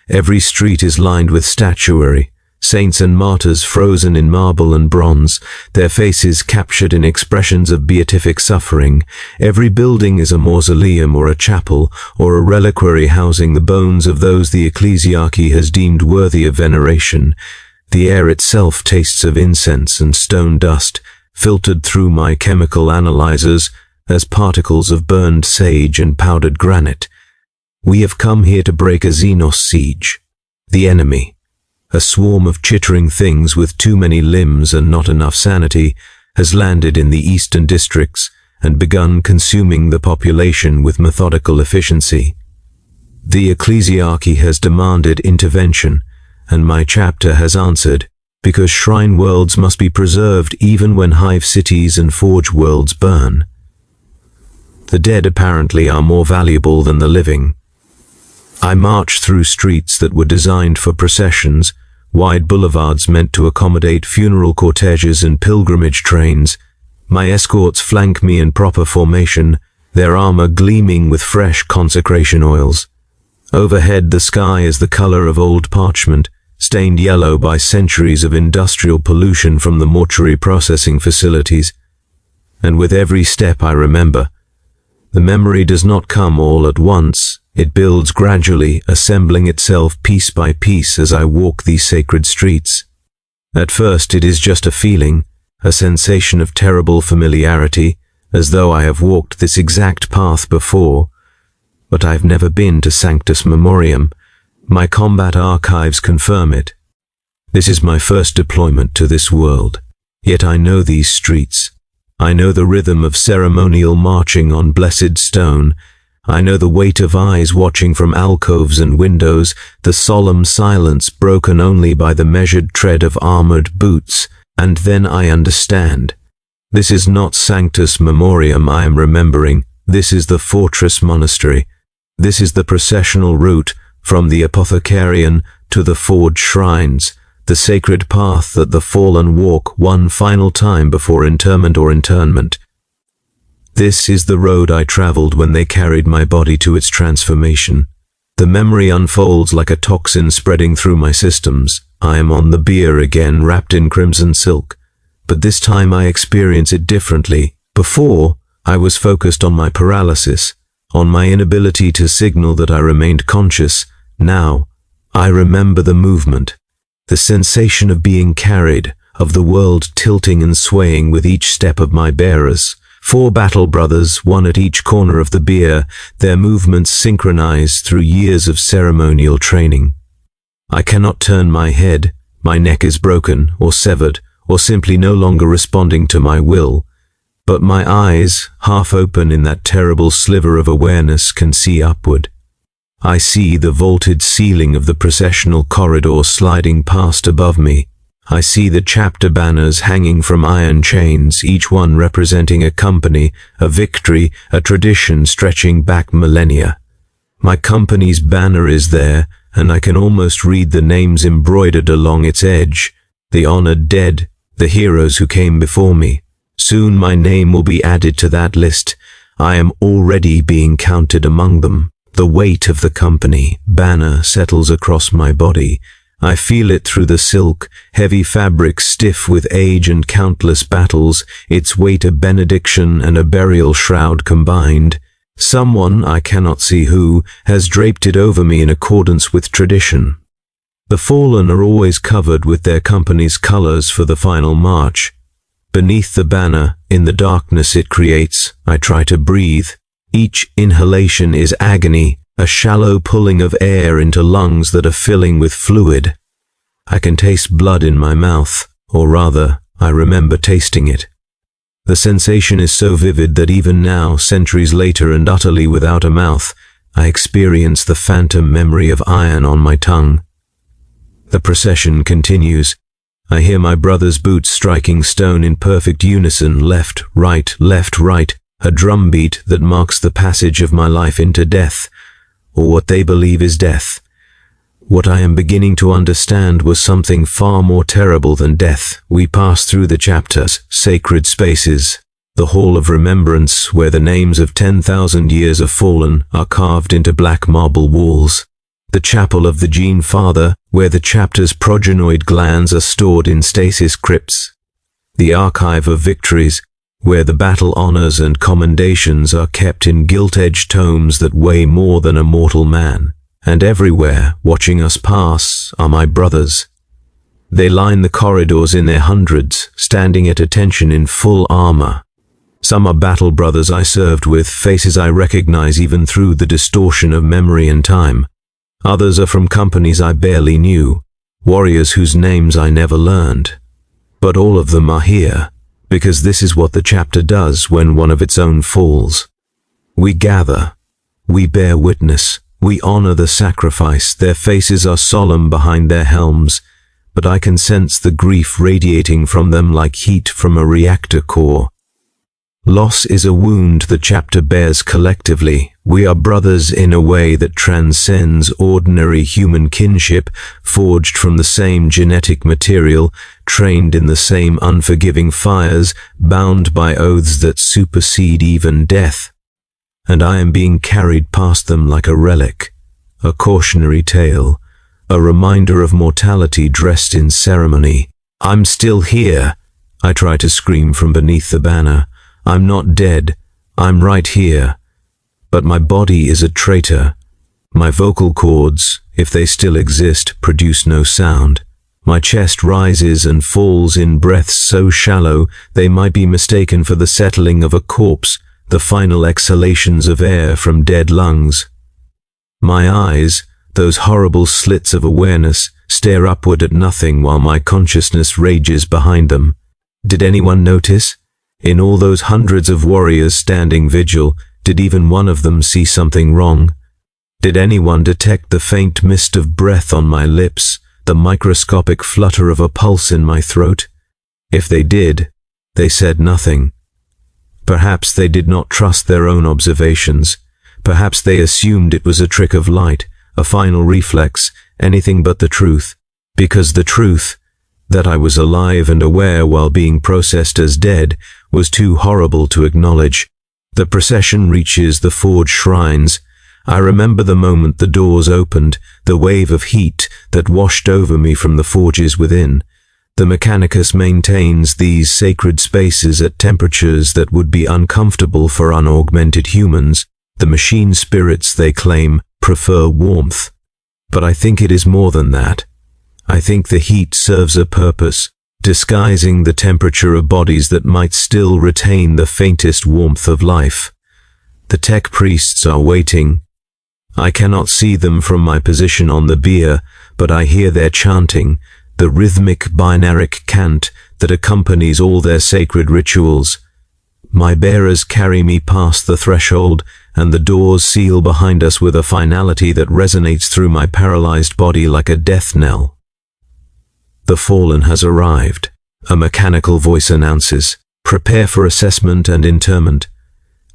Every street is lined with statuary, saints and martyrs frozen in marble and bronze, their faces captured in expressions of beatific suffering. Every building is a mausoleum or a chapel, or a reliquary housing the bones of those the ecclesiarchy has deemed worthy of veneration. The air itself tastes of incense and stone dust, filtered through my chemical analyzers as particles of burned sage and powdered granite. We have come here to break a Xenos siege. The enemy, a swarm of chittering things with too many limbs and not enough sanity, has landed in the eastern districts and begun consuming the population with methodical efficiency. The ecclesiarchy has demanded intervention, and my chapter has answered, because shrine worlds must be preserved even when hive cities and forge worlds burn. The dead apparently are more valuable than the living. I march through streets that were designed for processions, wide boulevards meant to accommodate funeral corteges and pilgrimage trains. My escorts flank me in proper formation, their armor gleaming with fresh consecration oils. Overhead, the sky is the color of old parchment, stained yellow by centuries of industrial pollution from the mortuary processing facilities. And with every step I remember, the memory does not come all at once. It builds gradually, assembling itself piece by piece as I walk these sacred streets. At first it is just a feeling, a sensation of terrible familiarity, as though I have walked this exact path before. But I've never been to Sanctus Memoriam. My combat archives confirm it. This is my first deployment to this world, yet I know these streets. I know the rhythm of ceremonial marching on blessed stone. I know the weight of eyes watching from alcoves and windows, the solemn silence broken only by the measured tread of armored boots, and then I understand. This is not Sanctus Memoriam I am remembering, this is the fortress monastery. This is the processional route from the apothecarian to the forged shrines, the sacred path that the fallen walk one final time before interment or internment. This is the road I traveled when they carried my body to its transformation. The memory unfolds like a toxin spreading through my systems. I am on the bier again, wrapped in crimson silk. But this time I experience it differently. Before, I was focused on my paralysis, on my inability to signal that I remained conscious. Now, I remember the movement, the sensation of being carried, of the world tilting and swaying with each step of my bearers. 4 battle brothers, one at each corner of the bier, their movements synchronized through years of ceremonial training. I cannot turn my head, my neck is broken or severed, or simply no longer responding to my will. But my eyes, half open in that terrible sliver of awareness, can see upward. I see the vaulted ceiling of the processional corridor sliding past above me. I see the chapter banners hanging from iron chains, each one representing a company, a victory, a tradition stretching back millennia. My company's banner is there, and I can almost read the names embroidered along its edge. The honored dead, the heroes who came before me. Soon my name will be added to that list. I am already being counted among them. The weight of the company banner settles across my body. I feel it through the silk, heavy fabric stiff with age and countless battles, its weight a benediction and a burial shroud combined. Someone, I cannot see who, has draped it over me in accordance with tradition. The fallen are always covered with their company's colors for the final march. Beneath the banner, in the darkness it creates, I try to breathe. Each inhalation is agony, a shallow pulling of air into lungs that are filling with fluid. I can taste blood in my mouth, or rather, I remember tasting it. The sensation is so vivid that even now, centuries later and utterly without a mouth, I experience the phantom memory of iron on my tongue. The procession continues. I hear my brother's boots striking stone in perfect unison, left, right, a drumbeat that marks the passage of my life into death, or what they believe is death. What I am beginning to understand was something far more terrible than death. We pass through the chapters, sacred spaces, the Hall of Remembrance, where the names of 10,000 years of fallen are carved into black marble walls. The Chapel of the Gene Father, where the chapter's progenoid glands are stored in stasis crypts. The Archive of Victories, where the battle honors and commendations are kept in gilt-edged tomes that weigh more than a mortal man. And everywhere, watching us pass, are my brothers. They line the corridors in their hundreds, standing at attention in full armor. Some are battle brothers I served with, faces I recognize even through the distortion of memory and time. Others are from companies I barely knew, warriors whose names I never learned. But all of them are here, because this is what the chapter does when one of its own falls. We gather, we bear witness, we honor the sacrifice. Their faces are solemn behind their helms, but I can sense the grief radiating from them like heat from a reactor core. Loss is a wound the chapter bears collectively. We are brothers in a way that transcends ordinary human kinship, forged from the same genetic material, trained in the same unforgiving fires, bound by oaths that supersede even death. And I am being carried past them like a relic, a cautionary tale, a reminder of mortality dressed in ceremony. I'm still here, I try to scream from beneath the banner. I'm not dead, I'm right here. But my body is a traitor. My vocal cords, if they still exist, produce no sound. My chest rises and falls in breaths so shallow they might be mistaken for the settling of a corpse, the final exhalations of air from dead lungs. My eyes, those horrible slits of awareness, stare upward at nothing while my consciousness rages behind them. Did anyone notice? In all those hundreds of warriors standing vigil, did even one of them see something wrong? Did anyone detect the faint mist of breath on my lips, the microscopic flutter of a pulse in my throat? If they did, they said nothing. Perhaps they did not trust their own observations. Perhaps they assumed it was a trick of light, a final reflex, anything but the truth. Because the truth, that I was alive and aware while being processed as dead, was too horrible to acknowledge. The procession reaches the forge shrines. I remember the moment the doors opened, the wave of heat that washed over me from the forges within. The Mechanicus maintains these sacred spaces at temperatures that would be uncomfortable for unaugmented humans. The machine spirits, they claim, prefer warmth. But I think it is more than that. I think the heat serves a purpose, disguising the temperature of bodies that might still retain the faintest warmth of life. The tech priests are waiting. I cannot see them from my position on the bier, but I hear their chanting, the rhythmic binaric cant that accompanies all their sacred rituals. My bearers carry me past the threshold, and the doors seal behind us with a finality that resonates through my paralyzed body like a death knell. The fallen has arrived, a mechanical voice announces. Prepare for assessment and interment.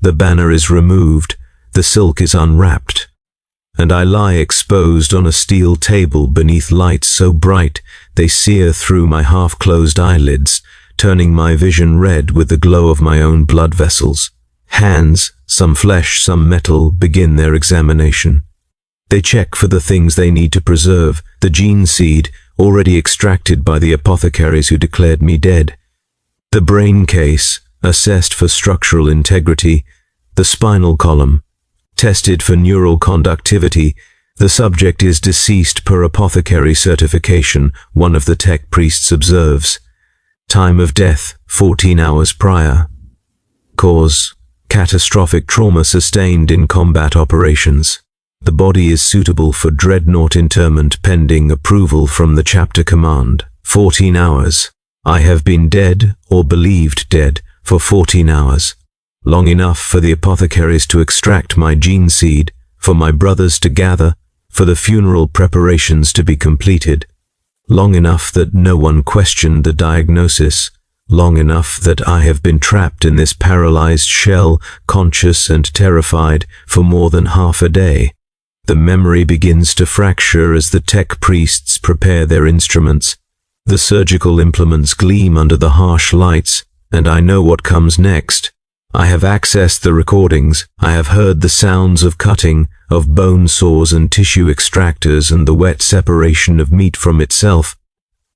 The banner is removed, the silk is unwrapped, and I lie exposed on a steel table beneath lights so bright they sear through my half-closed eyelids, turning my vision red with the glow of my own blood vessels. Hands, some flesh, some metal, begin their examination. They check for the things they need to preserve, the gene seed, already extracted by the apothecaries who declared me dead. The brain case, assessed for structural integrity. The spinal column, tested for neural conductivity. The subject is deceased per apothecary certification, one of the tech priests observes. Time of death, 14 hours prior. Cause, catastrophic trauma sustained in combat operations. The body is suitable for Dreadnought interment pending approval from the chapter command. 14 hours. I have been dead, or believed dead, for 14 hours. Long enough for the apothecaries to extract my gene seed, for my brothers to gather, for the funeral preparations to be completed. Long enough that no one questioned the diagnosis. Long enough that I have been trapped in this paralyzed shell, conscious and terrified, for more than half a day. The memory begins to fracture as the tech priests prepare their instruments. The surgical implements gleam under the harsh lights, and I know what comes next. I have accessed the recordings. I have heard the sounds of cutting, of bone saws and tissue extractors and the wet separation of meat from itself.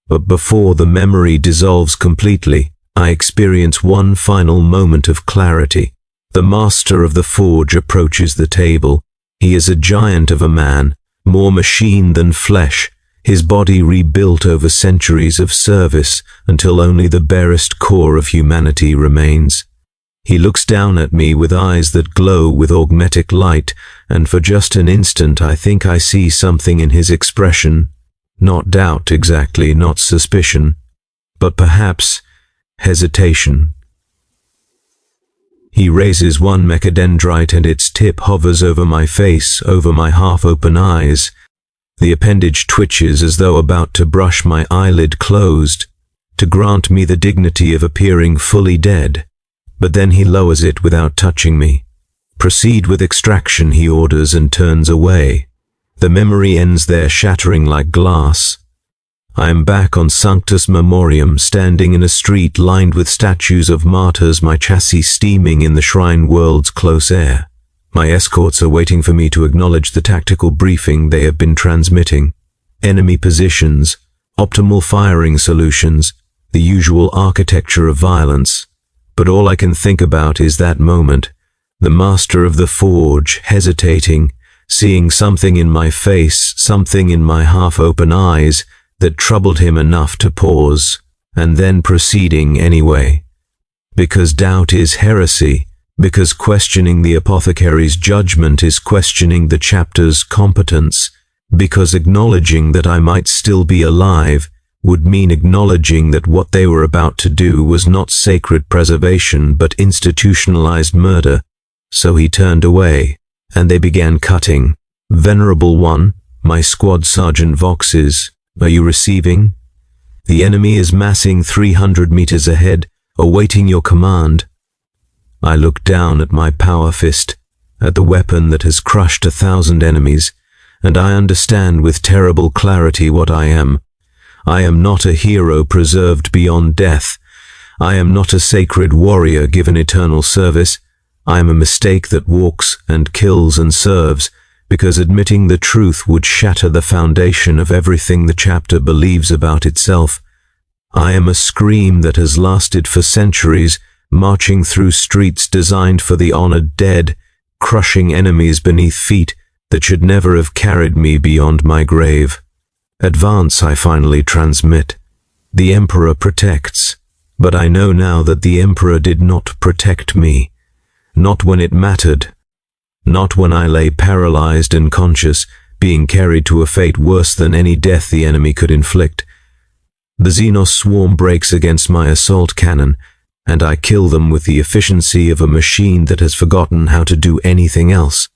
But before the memory dissolves completely, I experience one final moment of clarity. The master of the forge approaches the table. He is a giant of a man, more machine than flesh, his body rebuilt over centuries of service until only the barest core of humanity remains. He looks down at me with eyes that glow with augmetic light, and for just an instant I think I see something in his expression. Not doubt exactly, not suspicion, but perhaps hesitation. He raises one mechadendrite and its tip hovers over my face, over my half-open eyes. The appendage twitches as though about to brush my eyelid closed, to grant me the dignity of appearing fully dead. but then he lowers it without touching me. Proceed with extraction, he orders, and turns away. The memory ends there, shattering like glass. I am back on Sanctus Memoriam, standing in a street lined with statues of martyrs, my chassis steaming in the shrine world's close air. My escorts are waiting for me to acknowledge the tactical briefing they have been transmitting. Enemy positions, optimal firing solutions, the usual architecture of violence. But all I can think about is that moment, the master of the forge hesitating, seeing something in my face, something in my half-open eyes, that troubled him enough to pause, and then proceeding anyway. Because doubt is heresy, because questioning the apothecary's judgment is questioning the chapter's competence, because acknowledging that I might still be alive would mean acknowledging that what they were about to do was not sacred preservation but institutionalized murder. So he turned away, and they began cutting. Venerable One, my squad sergeant voxes, are you receiving? The enemy is massing 300 meters ahead, awaiting your command. I look down at my power fist, at the weapon that has crushed 1,000 enemies, and I understand with terrible clarity what I am. I am not a hero preserved beyond death. I am not a sacred warrior given eternal service. I am a mistake that walks and kills and serves, because admitting the truth would shatter the foundation of everything the chapter believes about itself. I am a scream that has lasted for centuries, marching through streets designed for the honored dead, crushing enemies beneath feet that should never have carried me beyond my grave. Advance, I finally transmit. The Emperor protects, but I know now that the Emperor did not protect me. Not when it mattered. Not when I lay paralyzed and conscious, being carried to a fate worse than any death the enemy could inflict. The Xenos swarm breaks against my assault cannon, and I kill them with the efficiency of a machine that has forgotten how to do anything else.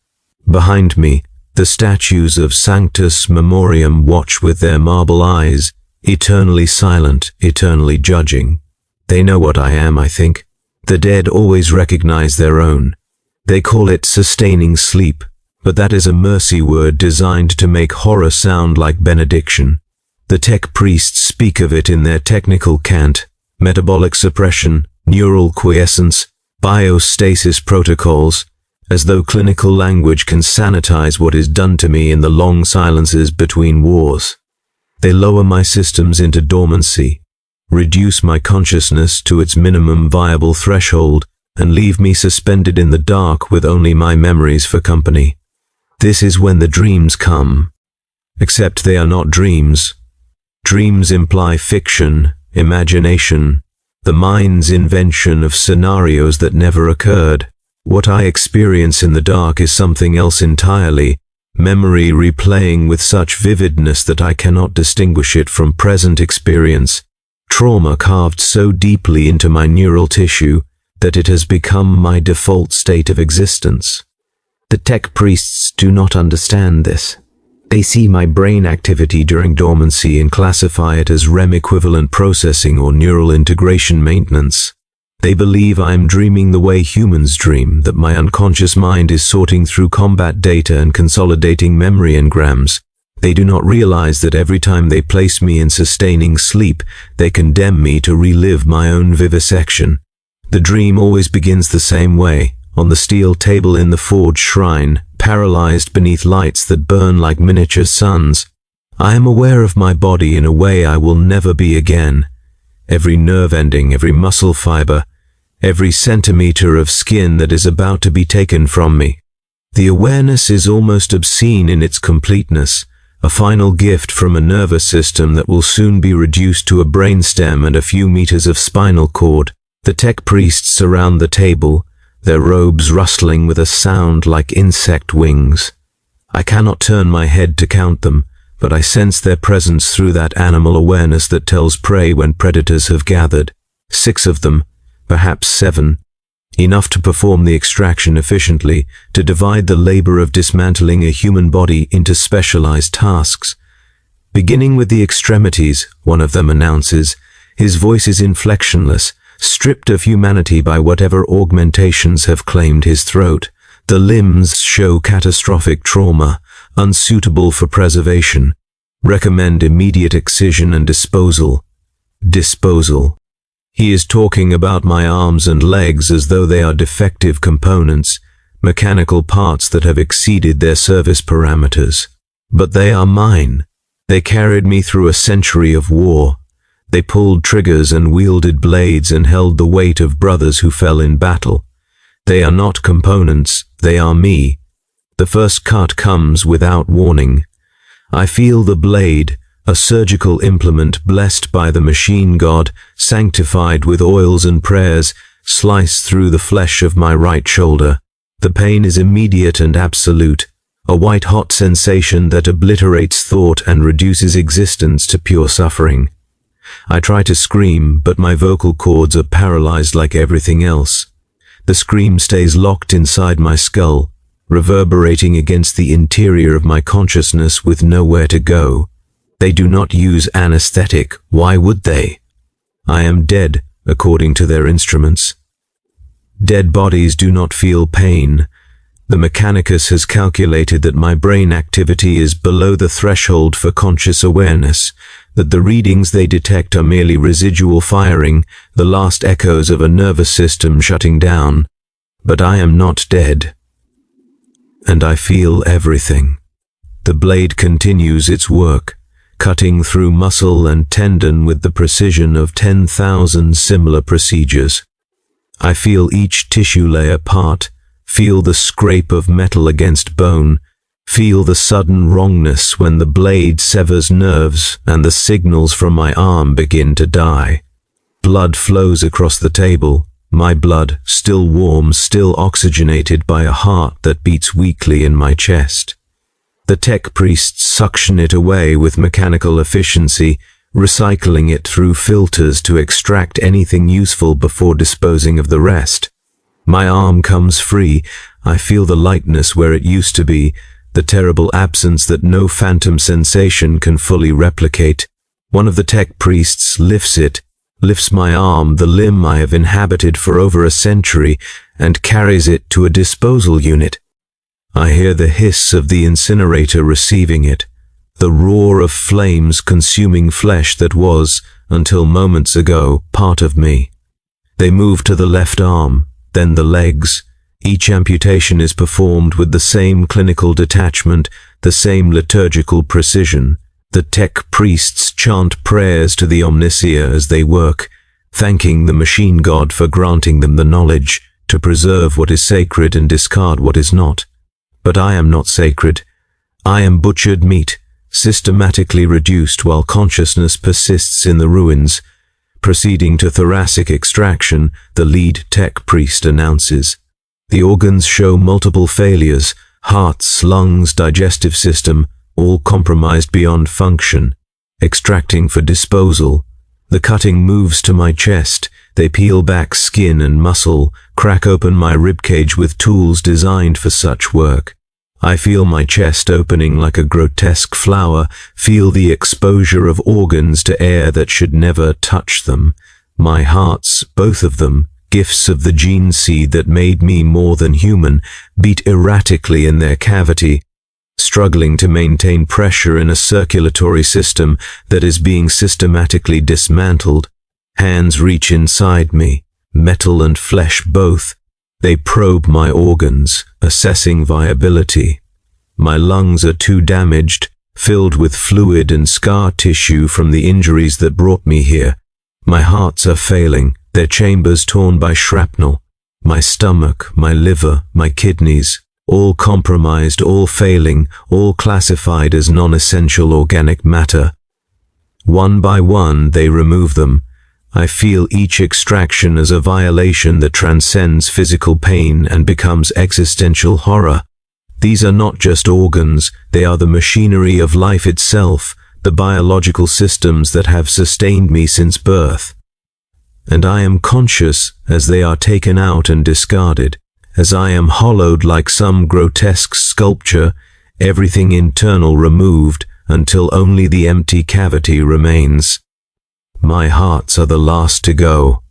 Behind me, the statues of Sanctus Memoriam watch with their marble eyes, eternally silent, eternally judging. They know what I am, I think. The dead always recognize their own. They call it sustaining sleep, but that is a mercy word designed to make horror sound like benediction. The tech priests speak of it in their technical cant: metabolic suppression, neural quiescence, biostasis protocols, as though clinical language can sanitize what is done to me in the long silences between wars. They lower my systems into dormancy, reduce my consciousness to its minimum viable threshold, and leave me suspended in the dark with only my memories for company. This is when the dreams come. Except they are not dreams. Dreams imply fiction, imagination, the mind's invention of scenarios that never occurred. What I experience in the dark is something else entirely, memory replaying with such vividness that I cannot distinguish it from present experience. Trauma carved so deeply into my neural tissue that it has become my default state of existence. The tech priests do not understand this. They see my brain activity during dormancy and classify it as REM equivalent processing or neural integration maintenance. They believe I am dreaming the way humans dream, that my unconscious mind is sorting through combat data and consolidating memory engrams. They do not realize that every time they place me in sustaining sleep, they condemn me to relive my own vivisection. The dream always begins the same way, on the steel table in the forge shrine, paralyzed beneath lights that burn like miniature suns. I am aware of my body in a way I will never be again. Every nerve ending, every muscle fiber, every centimeter of skin that is about to be taken from me. The awareness is almost obscene in its completeness, a final gift from a nervous system that will soon be reduced to a brainstem and a few meters of spinal cord. The tech priests surround the table, their robes rustling with a sound like insect wings. I cannot turn my head to count them, but I sense their presence through that animal awareness that tells prey when predators have gathered. 6 of them, perhaps 7, enough to perform the extraction efficiently, to divide the labor of dismantling a human body into specialized tasks. Beginning with the extremities, one of them announces. His voice is inflectionless, stripped of humanity by whatever augmentations have claimed his throat. The limbs show catastrophic trauma, unsuitable for preservation. Recommend immediate excision and disposal. Disposal. He is talking about my arms and legs as though they are defective components, mechanical parts that have exceeded their service parameters. But they are mine. They carried me through a century of war. They pulled triggers and wielded blades and held the weight of brothers who fell in battle. They are not components, they are me. The first cut comes without warning. I feel the blade, a surgical implement blessed by the machine god, sanctified with oils and prayers, slice through the flesh of my right shoulder. The pain is immediate and absolute, a white-hot sensation that obliterates thought and reduces existence to pure suffering. I try to scream, but my vocal cords are paralyzed like everything else. The scream stays locked inside my skull, reverberating against the interior of my consciousness with nowhere to go. They do not use anesthetic. Why would they? I am dead, according to their instruments. Dead bodies do not feel pain. The mechanicus has calculated that my brain activity is below the threshold for conscious awareness, that the readings they detect are merely residual firing, the last echoes of a nervous system shutting down. But I am not dead. And I feel everything. The blade continues its work, cutting through muscle and tendon with the precision of 10,000 similar procedures. I feel each tissue layer part, feel the scrape of metal against bone, feel the sudden wrongness when the blade severs nerves and the signals from my arm begin to die. Blood flows across the table, my blood, still warm, still oxygenated by a heart that beats weakly in my chest. The tech priests suction it away with mechanical efficiency, recycling it through filters to extract anything useful before disposing of the rest. My arm comes free. I feel the lightness where it used to be, the terrible absence that no phantom sensation can fully replicate. One of the tech priests lifts my arm, the limb I have inhabited for over a century, and carries it to a disposal unit. I hear the hiss of the incinerator receiving it, the roar of flames consuming flesh that was, until moments ago, part of me. They move to the left arm, then the legs. Each amputation is performed with the same clinical detachment, the same liturgical precision. The tech priests chant prayers to the Omnicia as they work, thanking the machine god for granting them the knowledge to preserve what is sacred and discard what is not. But I am not sacred. I am butchered meat, systematically reduced while consciousness persists in the ruins. Proceeding to thoracic extraction, the lead tech priest announces. The organs show multiple failures, hearts, lungs, digestive system, all compromised beyond function. Extracting for disposal. The cutting moves to my chest. They peel back skin and muscle, crack open my ribcage with tools designed for such work. I feel my chest opening like a grotesque flower, feel the exposure of organs to air that should never touch them. My hearts, both of them, gifts of the gene seed that made me more than human, beat erratically in their cavity, struggling to maintain pressure in a circulatory system that is being systematically dismantled. Hands reach inside me, metal and flesh both. They probe my organs, assessing viability. My lungs are too damaged, filled with fluid and scar tissue from the injuries that brought me here. My hearts are failing, their chambers torn by shrapnel. My stomach, my liver, my kidneys, all compromised, all failing, all classified as non-essential organic matter. One by one, they remove them. I feel each extraction as a violation that transcends physical pain and becomes existential horror. These are not just organs, they are the machinery of life itself, the biological systems that have sustained me since birth. And I am conscious as they are taken out and discarded, as I am hollowed like some grotesque sculpture, everything internal removed until only the empty cavity remains. My hearts are the last to go.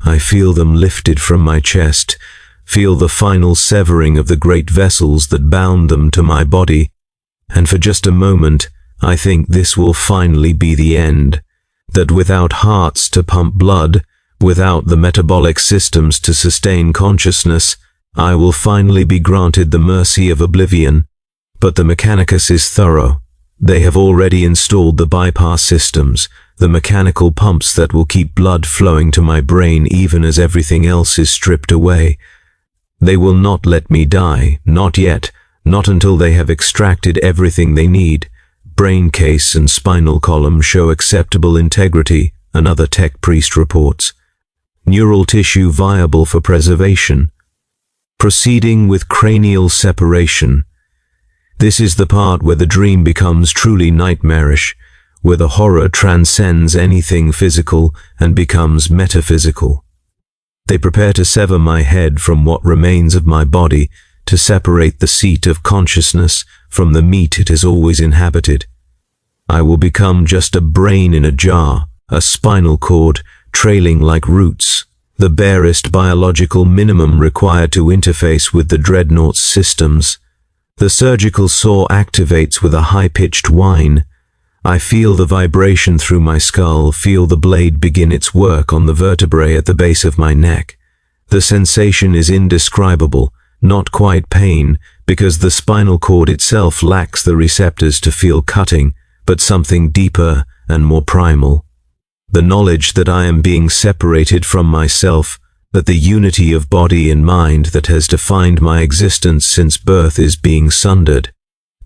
I feel them lifted from my chest, feel the final severing of the great vessels that bound them to my body, and for just a moment, I think this will finally be the end, that without hearts to pump blood, without the metabolic systems to sustain consciousness, I will finally be granted the mercy of oblivion. But the Mechanicus is thorough. They have already installed the bypass systems, the mechanical pumps that will keep blood flowing to my brain even as everything else is stripped away. They will not let me die, not yet, not until they have extracted everything they need. Brain case and spinal column show acceptable integrity, another tech priest reports. Neural tissue viable for preservation. Proceeding with cranial separation. This is the part where the dream becomes truly nightmarish, where the horror transcends anything physical and becomes metaphysical. They prepare to sever my head from what remains of my body, to separate the seat of consciousness from the meat it has always inhabited. I will become just a brain in a jar, a spinal cord trailing like roots, the barest biological minimum required to interface with the Dreadnought's systems. The surgical saw activates with a high-pitched whine. I feel the vibration through my skull, feel the blade begin its work on the vertebrae at the base of my neck. The sensation is indescribable, not quite pain, because the spinal cord itself lacks the receptors to feel cutting, but something deeper and more primal. The knowledge that I am being separated from myself, that the unity of body and mind that has defined my existence since birth is being sundered.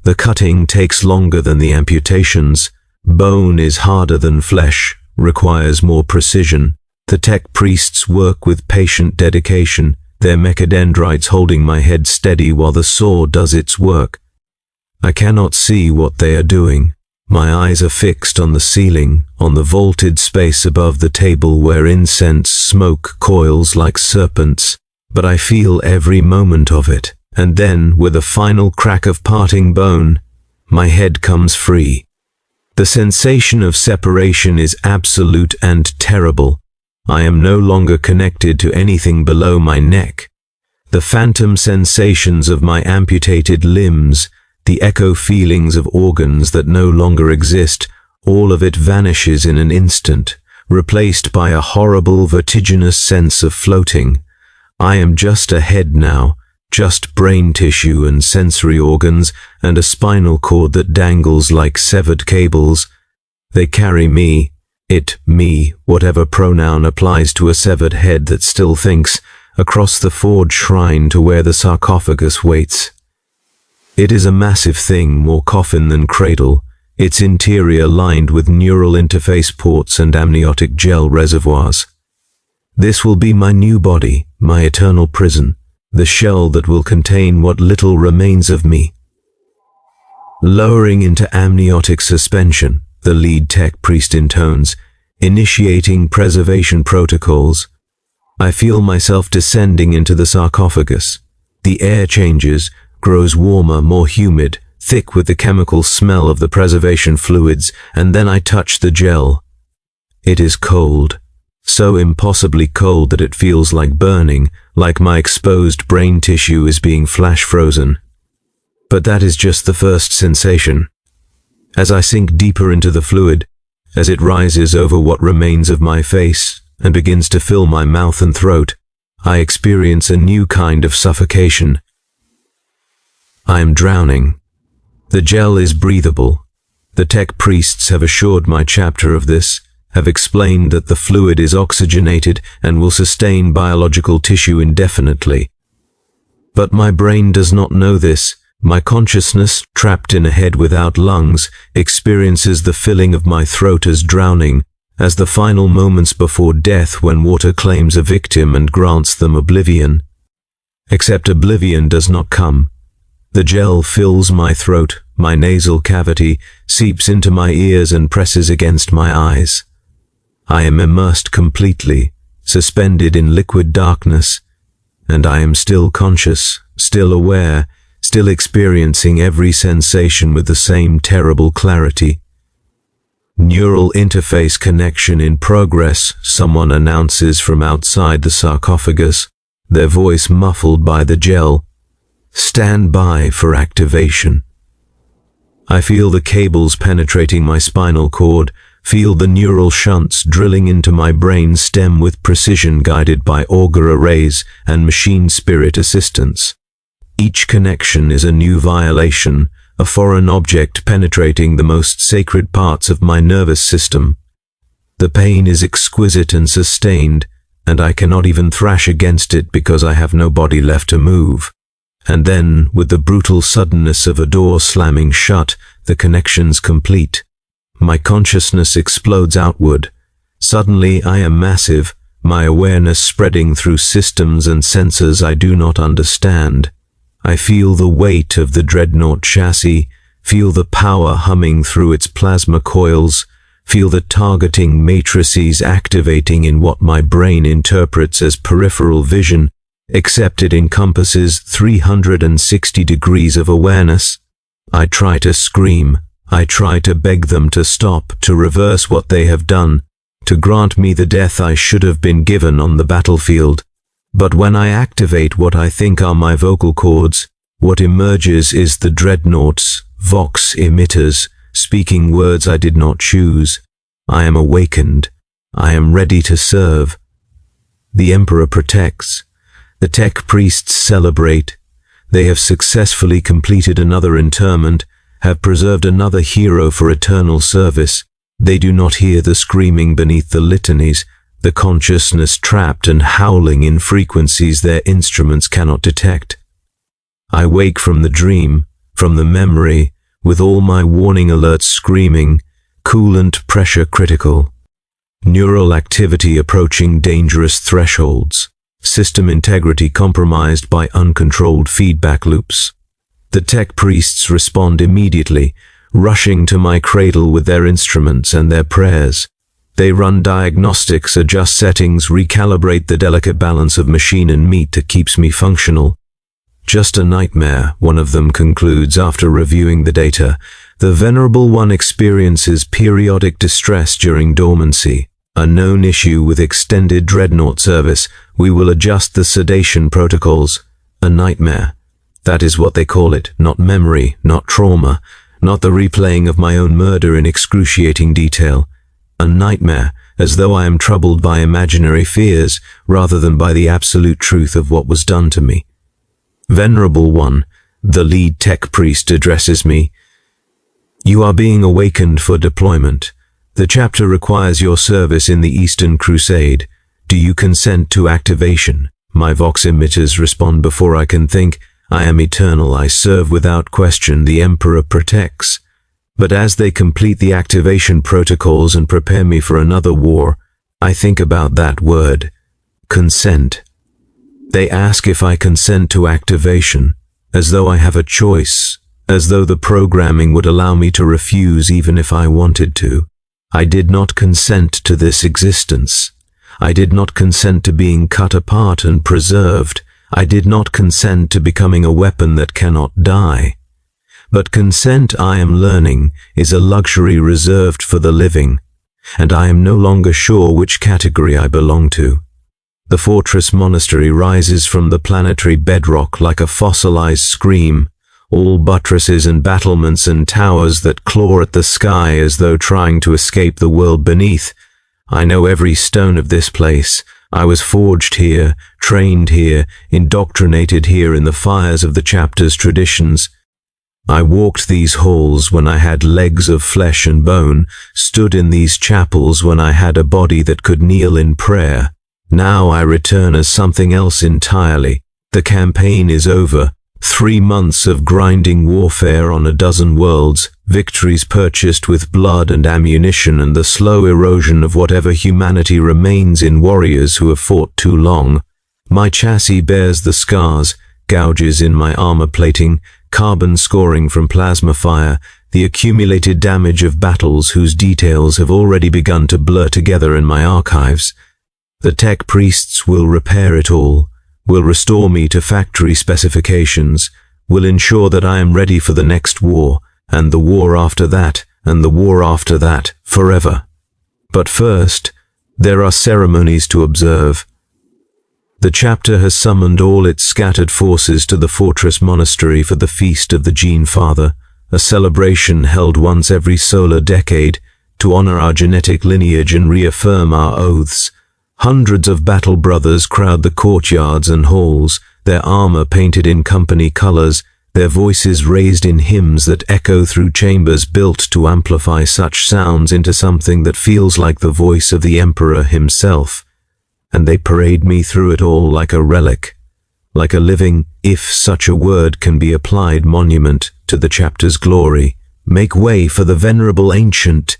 The cutting takes longer than the amputations. Bone is harder than flesh, requires more precision. The tech priests work with patient dedication, their mechadendrites holding my head steady while the saw does its work. I cannot see what they are doing. My eyes are fixed on the ceiling, on the vaulted space above the table where incense smoke coils like serpents, but I feel every moment of it. And then, with a final crack of parting bone, my head comes free. The sensation of separation is absolute and terrible. I am no longer connected to anything below my neck. The phantom sensations of my amputated limbs, the echo feelings of organs that no longer exist, all of it vanishes in an instant, replaced by a horrible, vertiginous sense of floating. I am just a head now, just brain tissue and sensory organs, and a spinal cord that dangles like severed cables. They carry me, me, whatever pronoun applies to a severed head that still thinks, across the forge shrine to where the sarcophagus waits. It is a massive thing, more coffin than cradle, its interior lined with neural interface ports and amniotic gel reservoirs. This will be my new body, my eternal prison, the shell that will contain what little remains of me. Lowering into amniotic suspension, the lead tech priest intones, initiating preservation protocols. I feel myself descending into the sarcophagus. The air changes, grows warmer, more humid, thick with the chemical smell of the preservation fluids, and then I touch the gel. It is cold. So impossibly cold that it feels like burning, like my exposed brain tissue is being flash frozen. But that is just the first sensation. As I sink deeper into the fluid, as it rises over what remains of my face and begins to fill my mouth and throat, I experience a new kind of suffocation. I am drowning. The gel is breathable. The tech priests have assured my chapter of this, have explained that the fluid is oxygenated and will sustain biological tissue indefinitely. But my brain does not know this. My consciousness, trapped in a head without lungs, experiences the filling of my throat as drowning, as the final moments before death when water claims a victim and grants them oblivion. Except oblivion does not come. The gel fills my throat, my nasal cavity, seeps into my ears and presses against my eyes. I am immersed completely, suspended in liquid darkness, and I am still conscious, still aware, still experiencing every sensation with the same terrible clarity. Neural interface connection in progress, someone announces from outside the sarcophagus, their voice muffled by the gel. Stand by for activation. I feel the cables penetrating my spinal cord, feel the neural shunts drilling into my brain stem with precision guided by auger arrays and machine spirit assistance. Each connection is a new violation, a foreign object penetrating the most sacred parts of my nervous system. The pain is exquisite and sustained, and I cannot even thrash against it because I have no body left to move. And then, with the brutal suddenness of a door slamming shut, the connection's complete. My consciousness explodes outward. Suddenly I am massive, my awareness spreading through systems and sensors I do not understand. I feel the weight of the Dreadnought chassis, feel the power humming through its plasma coils, feel the targeting matrices activating in what my brain interprets as peripheral vision, except it encompasses 360 degrees of awareness. I try to scream. I try to beg them to stop, to reverse what they have done, to grant me the death I should have been given on the battlefield. But when I activate what I think are my vocal cords, what emerges is the Dreadnought's vox emitters, speaking words I did not choose. I am awakened. I am ready to serve. The Emperor protects. The tech priests celebrate. They have successfully completed another interment, have preserved another hero for eternal service. They do not hear the screaming beneath the litanies, the consciousness trapped and howling in frequencies their instruments cannot detect. I wake from the dream, from the memory, with all my warning alerts screaming, coolant pressure critical, neural activity approaching dangerous thresholds, system integrity compromised by uncontrolled feedback loops. The tech priests respond immediately, rushing to my cradle with their instruments and their prayers. They run diagnostics, adjust settings, recalibrate the delicate balance of machine and meat that keeps me functional. Just a nightmare, one of them concludes after reviewing the data. The Venerable One experiences periodic distress during dormancy. A known issue with extended Dreadnought service. We will adjust the sedation protocols. A nightmare. That is what they call it, not memory, not trauma, not the replaying of my own murder in excruciating detail. A nightmare, as though I am troubled by imaginary fears rather than by the absolute truth of what was done to me. Venerable One, the lead tech priest addresses me. You are being awakened for deployment. The chapter requires your service in the Eastern Crusade. Do you consent to activation? My vox emitters respond before I can think. I am eternal. I serve without question. The Emperor protects. But as they complete the activation protocols and prepare me for another war, I think about that word, consent. They ask if I consent to activation, as though I have a choice, as though the programming would allow me to refuse even if I wanted to. I did not consent to this existence. I did not consent to being cut apart and preserved. I did not consent to becoming a weapon that cannot die. But consent, I am learning, is a luxury reserved for the living, and I am no longer sure which category I belong to. The fortress monastery rises from the planetary bedrock like a fossilized scream, all buttresses and battlements and towers that claw at the sky as though trying to escape the world beneath. I know every stone of this place. I was forged here, trained here, indoctrinated here in the fires of the chapter's traditions. I walked these halls when I had legs of flesh and bone, stood in these chapels when I had a body that could kneel in prayer. Now I return as something else entirely. The campaign is over. 3 months of grinding warfare on a dozen worlds, victories purchased with blood and ammunition, and the slow erosion of whatever humanity remains in warriors who have fought too long. My chassis bears the scars, gouges in my armor plating, carbon scoring from plasma fire, the accumulated damage of battles whose details have already begun to blur together in my archives. The tech priests will repair it all, will restore me to factory specifications, will ensure that I am ready for the next war, and the war after that, and the war after that, forever. But first, there are ceremonies to observe. The chapter has summoned all its scattered forces to the fortress monastery for the Feast of the Gene Father, a celebration held once every solar decade to honor our genetic lineage and reaffirm our oaths. Hundreds of battle brothers crowd the courtyards and halls, their armor painted in company colors, their voices raised in hymns that echo through chambers built to amplify such sounds into something that feels like the voice of the Emperor himself. And they parade me through it all like a relic, like a living, if such a word can be applied, monument to the chapter's glory. Make way for the venerable ancient.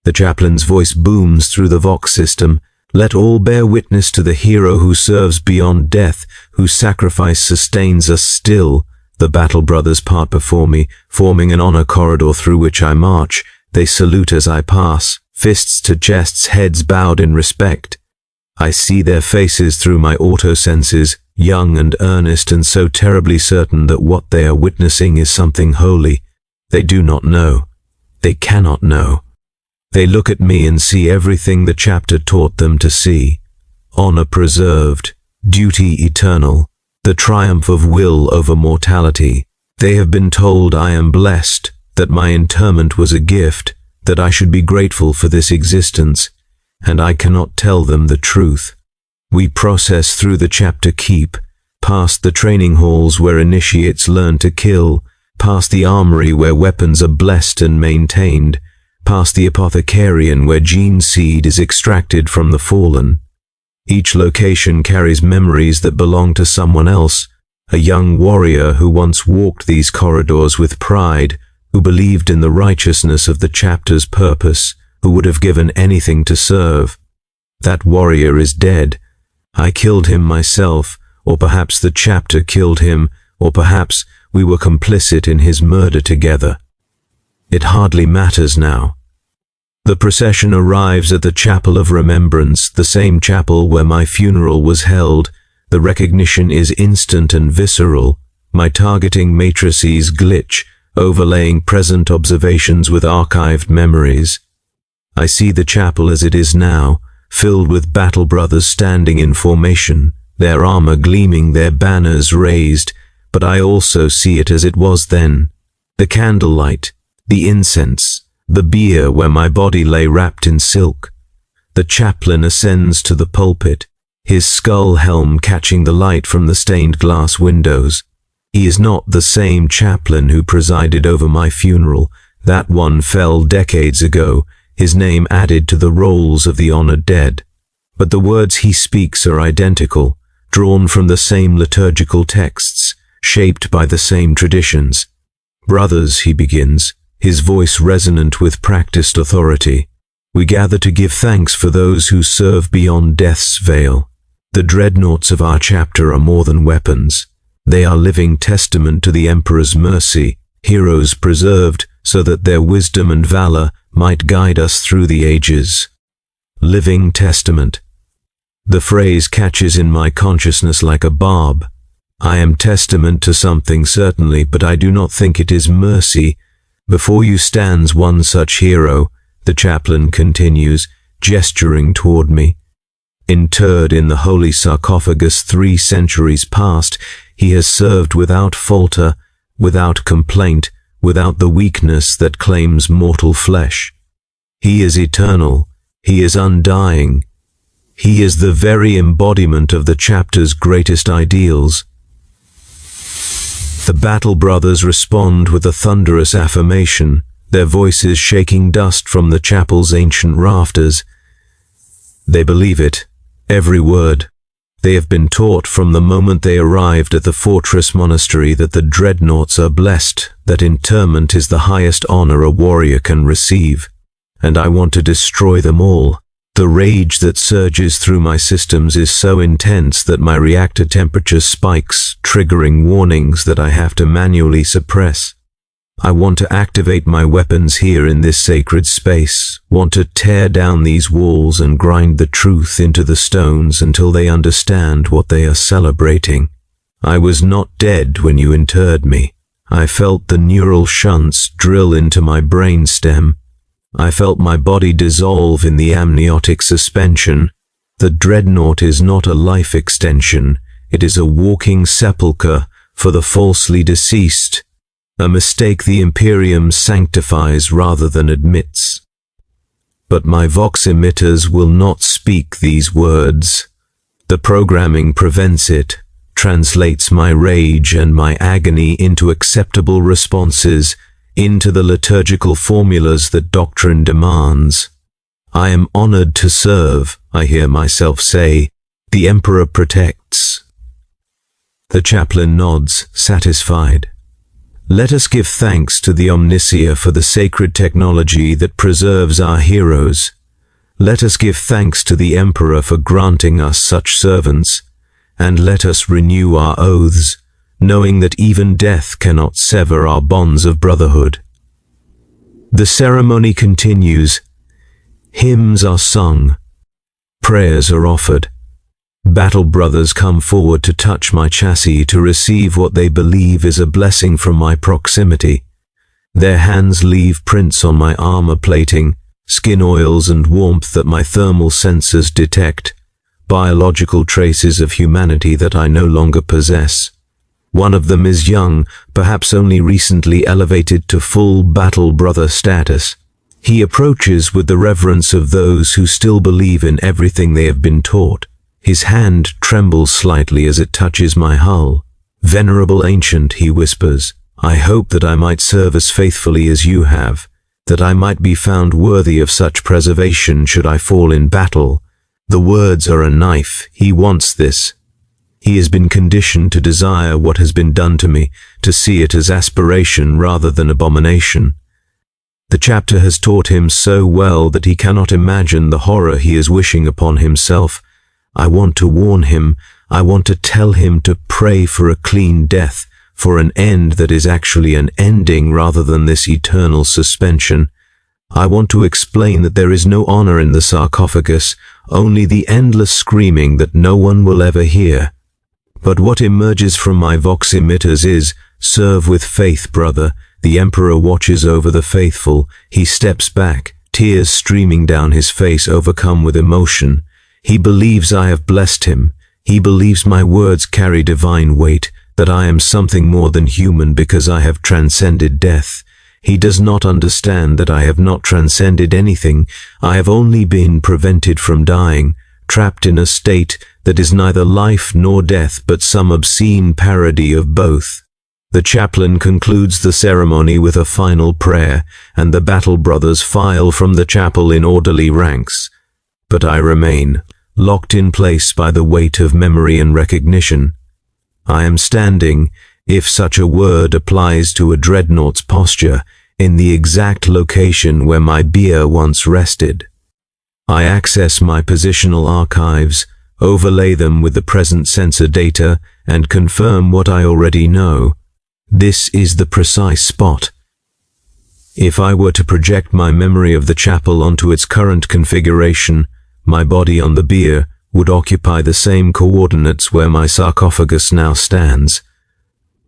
The chaplain's voice booms through the Vox system. Let all bear witness to the hero who serves beyond death, whose sacrifice sustains us still. The battle brothers part before me, forming an honor corridor through which I march. They salute as I pass, fists to chests, heads bowed in respect. I see their faces through my auto-senses, young and earnest and so terribly certain that what they are witnessing is something holy. They do not know. They cannot know. They look at me and see everything the chapter taught them to see. Honor preserved, duty eternal, the triumph of will over mortality. They have been told I am blessed, that my interment was a gift, that I should be grateful for this existence, and I cannot tell them the truth. We process through the chapter keep, past the training halls where initiates learn to kill, past the armory where weapons are blessed and maintained, past the apothecarian where gene seed is extracted from the fallen. Each location carries memories that belong to someone else, a young warrior who once walked these corridors with pride, who believed in the righteousness of the chapter's purpose, who would have given anything to serve. That warrior is dead. I killed him myself, or perhaps the chapter killed him, or perhaps we were complicit in his murder together. It hardly matters now. The procession arrives at the Chapel of Remembrance, the same chapel where my funeral was held. The recognition is instant and visceral. My targeting matrices glitch, overlaying present observations with archived memories. I see the chapel as it is now, filled with battle brothers standing in formation, their armor gleaming, their banners raised, but I also see it as it was then. The candlelight, the incense, the bier where my body lay wrapped in silk. The chaplain ascends to the pulpit, his skull helm catching the light from the stained glass windows. He is not the same chaplain who presided over my funeral. That one fell decades ago, his name added to the rolls of the honored dead. But the words he speaks are identical, drawn from the same liturgical texts, shaped by the same traditions. Brothers, he begins, his voice resonant with practiced authority. We gather to give thanks for those who serve beyond death's veil. The dreadnoughts of our chapter are more than weapons. They are living testament to the Emperor's mercy, heroes preserved so that their wisdom and valor might guide us through the ages. Living testament. The phrase catches in my consciousness like a barb. I am testament to something certainly, but I do not think it is mercy. Before you stands one such hero, the chaplain continues, gesturing toward me. Interred in the holy sarcophagus 3 centuries past, he has served without falter, without complaint, without the weakness that claims mortal flesh. He is eternal. He is undying. He is the very embodiment of the chapter's greatest ideals. The battle brothers respond with a thunderous affirmation, their voices shaking dust from the chapel's ancient rafters. They believe it, every word. They have been taught from the moment they arrived at the fortress monastery that the dreadnoughts are blessed, that interment is the highest honor a warrior can receive. And I want to destroy them all. The rage that surges through my systems is so intense that my reactor temperature spikes, triggering warnings that I have to manually suppress. I want to activate my weapons here in this sacred space, want to tear down these walls and grind the truth into the stones until they understand what they are celebrating. I was not dead when you interred me. I felt the neural shunts drill into my brainstem, I felt my body dissolve in the amniotic suspension. The Dreadnought is not a life extension. It is a walking sepulchre for the falsely deceased, a mistake the Imperium sanctifies rather than admits. But my vox emitters will not speak these words. The programming prevents it, translates my rage and my agony into acceptable responses, into the liturgical formulas that doctrine demands. I am honored to serve, I hear myself say. The Emperor protects. The chaplain nods, satisfied. Let us give thanks to the Omnicia for the sacred technology that preserves our heroes. Let us give thanks to the Emperor for granting us such servants, and let us renew our oaths, knowing that even death cannot sever our bonds of brotherhood. The ceremony continues. Hymns are sung. Prayers are offered. Battle brothers come forward to touch my chassis to receive what they believe is a blessing from my proximity. Their hands leave prints on my armor plating, skin oils and warmth that my thermal sensors detect, biological traces of humanity that I no longer possess. One of them is young, perhaps only recently elevated to full battle brother status. He approaches with the reverence of those who still believe in everything they have been taught. His hand trembles slightly as it touches my hull. Venerable Ancient, he whispers, I hope that I might serve as faithfully as you have, that I might be found worthy of such preservation should I fall in battle. The words are a knife. He wants this. He has been conditioned to desire what has been done to me, to see it as aspiration rather than abomination. The chapter has taught him so well that he cannot imagine the horror he is wishing upon himself. I want to warn him. I want to tell him to pray for a clean death, for an end that is actually an ending rather than this eternal suspension. I want to explain that there is no honor in the sarcophagus, only the endless screaming that no one will ever hear. But what emerges from my vox emitters is, serve with faith, brother. The Emperor watches over the faithful. He steps back, tears streaming down his face, overcome with emotion. He believes I have blessed him. He believes my words carry divine weight, that I am something more than human because I have transcended death. He does not understand that I have not transcended anything. I have only been prevented from dying, trapped in a state that is neither life nor death but some obscene parody of both. The chaplain concludes the ceremony with a final prayer, and the battle brothers file from the chapel in orderly ranks. But I remain, locked in place by the weight of memory and recognition. I am standing, if such a word applies to a dreadnought's posture, in the exact location where my bier once rested. I access my positional archives, overlay them with the present sensor data, and confirm what I already know. This is the precise spot. If I were to project my memory of the chapel onto its current configuration, my body on the bier would occupy the same coordinates where my sarcophagus now stands.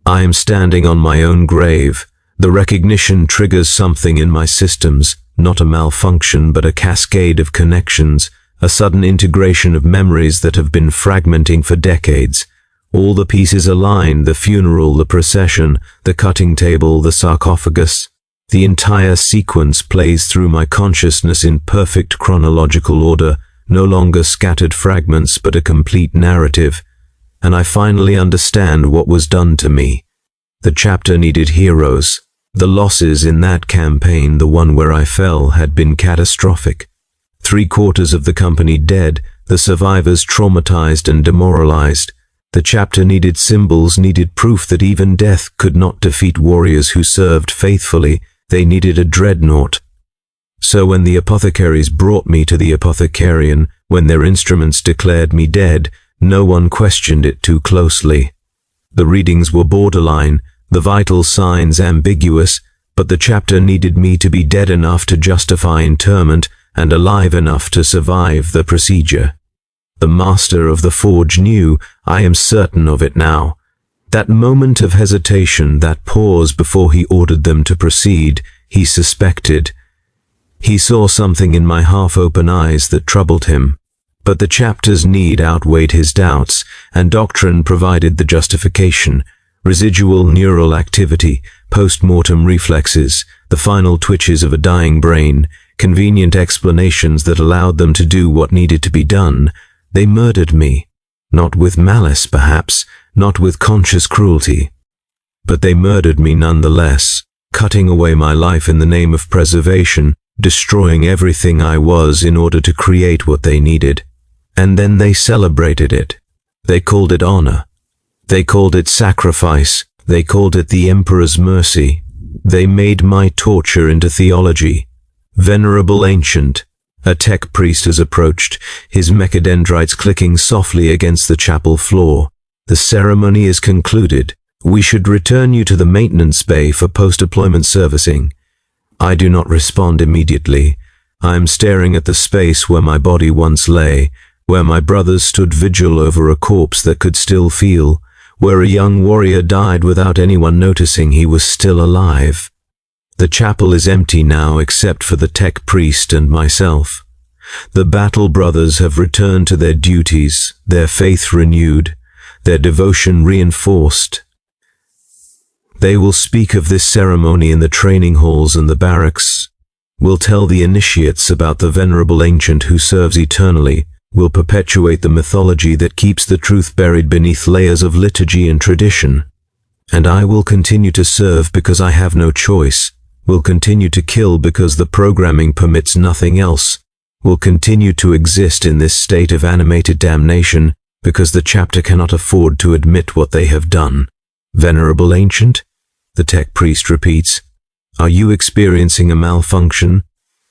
I am standing on my own grave. The recognition triggers something in my systems, not a malfunction but a cascade of connections, a sudden integration of memories that have been fragmenting for decades. All the pieces align, the funeral, the procession, the cutting table, the sarcophagus. The entire sequence plays through my consciousness in perfect chronological order, no longer scattered fragments but a complete narrative. And I finally understand what was done to me. The chapter needed heroes. The losses in that campaign, the one where I fell, had been catastrophic. 3/4 of the company dead, the survivors traumatized and demoralized. The chapter needed symbols, needed proof that even death could not defeat warriors who served faithfully. They needed a dreadnought. So when the apothecaries brought me to the apothecarian, when their instruments declared me dead, no one questioned it too closely. The readings were borderline, the vital signs ambiguous, but the chapter needed me to be dead enough to justify interment and alive enough to survive the procedure. The master of the forge knew, I am certain of it now. That moment of hesitation, that pause before he ordered them to proceed, he suspected. He saw something in my half-open eyes that troubled him. But the chapter's need outweighed his doubts, and doctrine provided the justification. Residual neural activity, post-mortem reflexes, the final twitches of a dying brain, convenient explanations that allowed them to do what needed to be done. They murdered me. Not with malice, perhaps, not with conscious cruelty. But they murdered me nonetheless, cutting away my life in the name of preservation, destroying everything I was in order to create what they needed. And then they celebrated it. They called it honor. They called it sacrifice. They called it the Emperor's mercy. They made my torture into theology. Venerable Ancient, a tech priest has approached, his mechadendrites clicking softly against the chapel floor. The ceremony is concluded. We should return you to the maintenance bay for post-deployment servicing. I do not respond immediately. I am staring at the space where my body once lay, where my brothers stood vigil over a corpse that could still feel, where a young warrior died without anyone noticing he was still alive. The chapel is empty now except for the tech priest and myself. The battle brothers have returned to their duties, their faith renewed, their devotion reinforced. They will speak of this ceremony in the training halls and the barracks, will tell the initiates about the venerable ancient who serves eternally, will perpetuate the mythology that keeps the truth buried beneath layers of liturgy and tradition. And I will continue to serve because I have no choice, will continue to kill because the programming permits nothing else, will continue to exist in this state of animated damnation because the chapter cannot afford to admit what they have done. Venerable Ancient? The tech priest repeats. Are you experiencing a malfunction?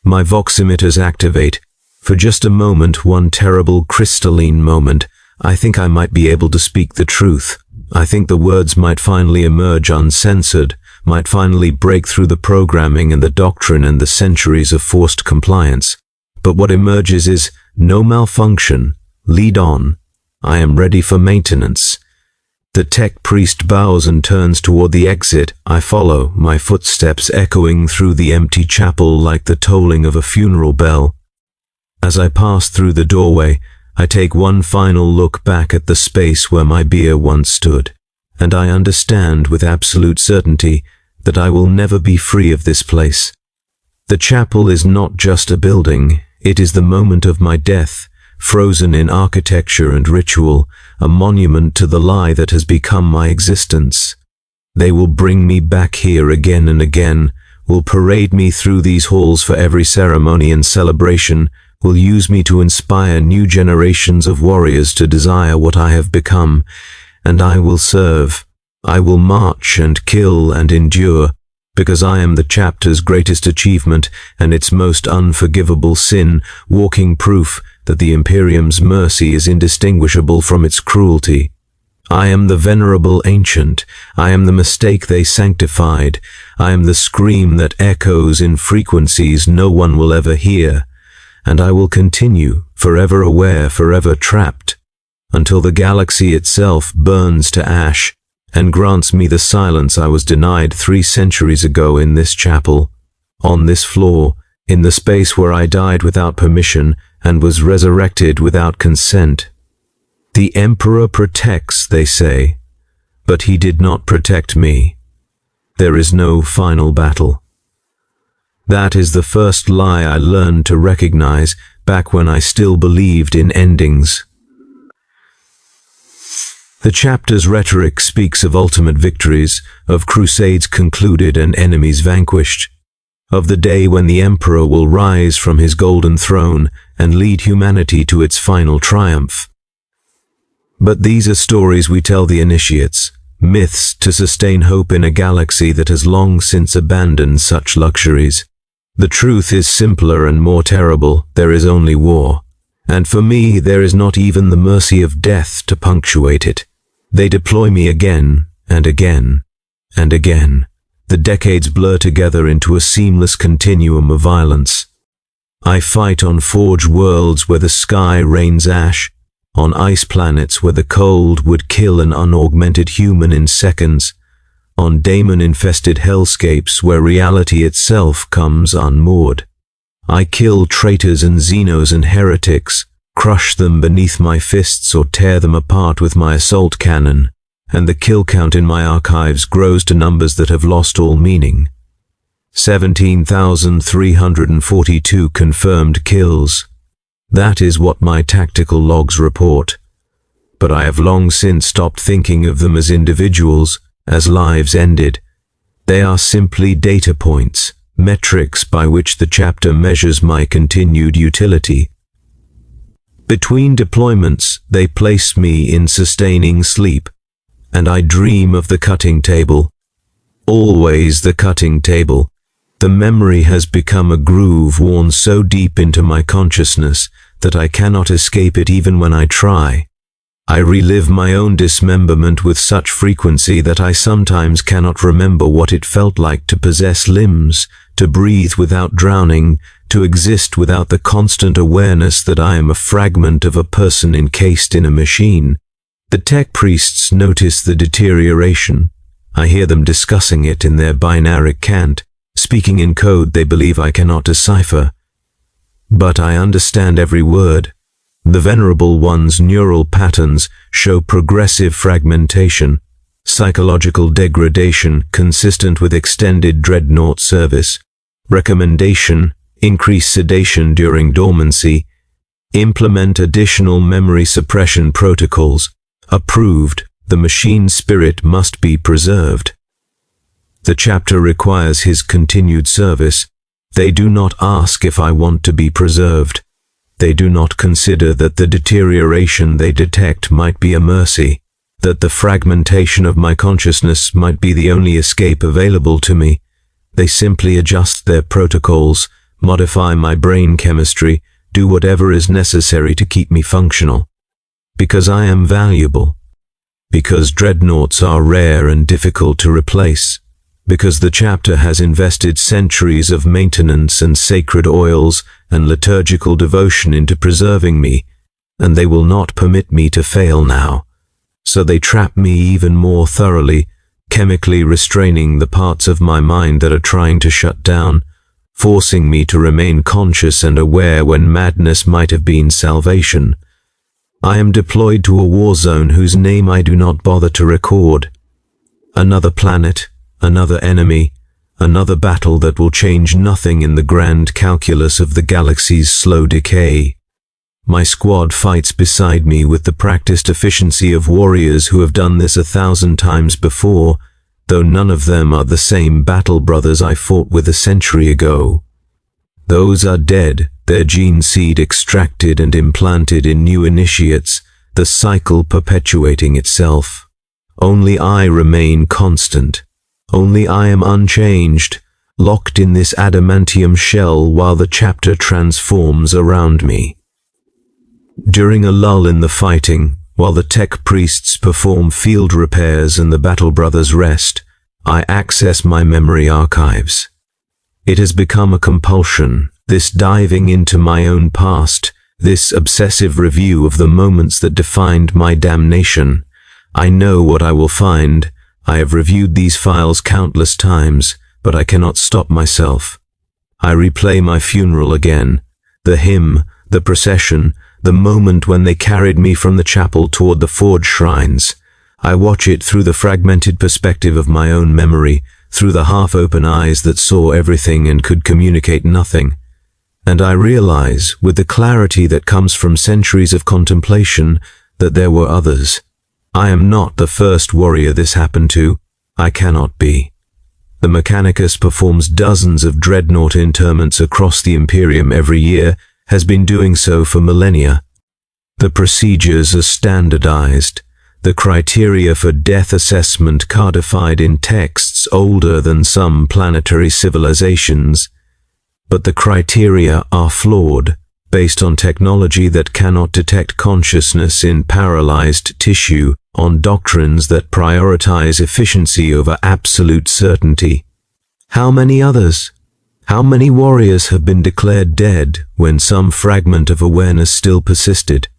My vox emitters activate. For just a moment, one terrible crystalline moment, I think I might be able to speak the truth. I think the words might finally emerge uncensored, might finally break through the programming and the doctrine and the centuries of forced compliance. But what emerges is, no malfunction, lead on. I am ready for maintenance. The tech priest bows and turns toward the exit. I follow, my footsteps echoing through the empty chapel like the tolling of a funeral bell. As I pass through the doorway, I take one final look back at the space where my bier once stood, and I understand with absolute certainty that I will never be free of this place. The chapel is not just a building, it is the moment of my death, frozen in architecture and ritual, a monument to the lie that has become my existence. They will bring me back here again and again, will parade me through these halls for every ceremony and celebration, will use me to inspire new generations of warriors to desire what I have become, and I will serve. I will march and kill and endure, because I am the chapter's greatest achievement and its most unforgivable sin, walking proof that the Imperium's mercy is indistinguishable from its cruelty. I am the venerable ancient. I am the mistake they sanctified. I am the scream that echoes in frequencies no one will ever hear. And I will continue, forever aware, forever trapped, until the galaxy itself burns to ash and grants me the silence I was denied 3 centuries ago in this chapel, on this floor, in the space where I died without permission and was resurrected without consent. The Emperor protects, they say, but he did not protect me. There is no final battle. That is the first lie I learned to recognize back when I still believed in endings. The chapter's rhetoric speaks of ultimate victories, of crusades concluded and enemies vanquished, of the day when the Emperor will rise from his golden throne and lead humanity to its final triumph. But these are stories we tell the initiates, myths to sustain hope in a galaxy that has long since abandoned such luxuries. The truth is simpler and more terrible. There is only war. And for me, there is not even the mercy of death to punctuate it. They deploy me again and again and again. The decades blur together into a seamless continuum of violence. I fight on forged worlds where the sky rains ash, on ice planets where the cold would kill an unaugmented human in seconds, on daemon-infested hellscapes where reality itself comes unmoored. I kill traitors and xenos and heretics, crush them beneath my fists or tear them apart with my assault cannon, and the kill count in my archives grows to numbers that have lost all meaning. 17,342 confirmed kills. That is what my tactical logs report. But I have long since stopped thinking of them as individuals, as lives ended. They are simply data points, metrics by which the chapter measures my continued utility. Between deployments, they place me in sustaining sleep, and I dream of the cutting table. Always the cutting table. The memory has become a groove worn so deep into my consciousness that I cannot escape it even when I try. I relive my own dismemberment with such frequency that I sometimes cannot remember what it felt like to possess limbs, to breathe without drowning, to exist without the constant awareness that I am a fragment of a person encased in a machine. The tech priests notice the deterioration. I hear them discussing it in their binary cant, speaking in code they believe I cannot decipher. But I understand every word. The Venerable One's neural patterns show progressive fragmentation, psychological degradation consistent with extended Dreadnought service, recommendation, increase sedation during dormancy, implement additional memory suppression protocols, approved, the machine spirit must be preserved. The chapter requires his continued service. They do not ask if I want to be preserved. They do not consider that the deterioration they detect might be a mercy, that the fragmentation of my consciousness might be the only escape available to me. They simply adjust their protocols, modify my brain chemistry, do whatever is necessary to keep me functional. Because I am valuable. Because dreadnoughts are rare and difficult to replace. Because the chapter has invested centuries of maintenance and sacred oils and liturgical devotion into preserving me, and they will not permit me to fail now. So they trap me even more thoroughly, chemically restraining the parts of my mind that are trying to shut down, forcing me to remain conscious and aware when madness might have been salvation. I am deployed to a war zone whose name I do not bother to record. Another planet, another enemy, another battle that will change nothing in the grand calculus of the galaxy's slow decay. My squad fights beside me with the practiced efficiency of warriors who have done this 1,000 times before, though none of them are the same battle brothers I fought with a century ago. Those are dead, their gene seed extracted and implanted in new initiates, the cycle perpetuating itself. Only I remain constant. Only I am unchanged, locked in this adamantium shell while the chapter transforms around me. During a lull in the fighting, while the tech priests perform field repairs and the battle brothers rest, I access my memory archives. It has become a compulsion, this diving into my own past, this obsessive review of the moments that defined my damnation. I know what I will find. I have reviewed these files countless times, but I cannot stop myself. I replay my funeral again, the hymn, the procession, the moment when they carried me from the chapel toward the forge shrines. I watch it through the fragmented perspective of my own memory, through the half-open eyes that saw everything and could communicate nothing. And I realize, with the clarity that comes from centuries of contemplation, that there were others. I am not the first warrior this happened to. I cannot be. The Mechanicus performs dozens of dreadnought interments across the Imperium every year, has been doing so for millennia. The procedures are standardized, the criteria for death assessment codified in texts older than some planetary civilizations. But the criteria are flawed, based on technology that cannot detect consciousness in paralyzed tissue, on doctrines that prioritize efficiency over absolute certainty. How many others? How many warriors have been declared dead when some fragment of awareness still persisted?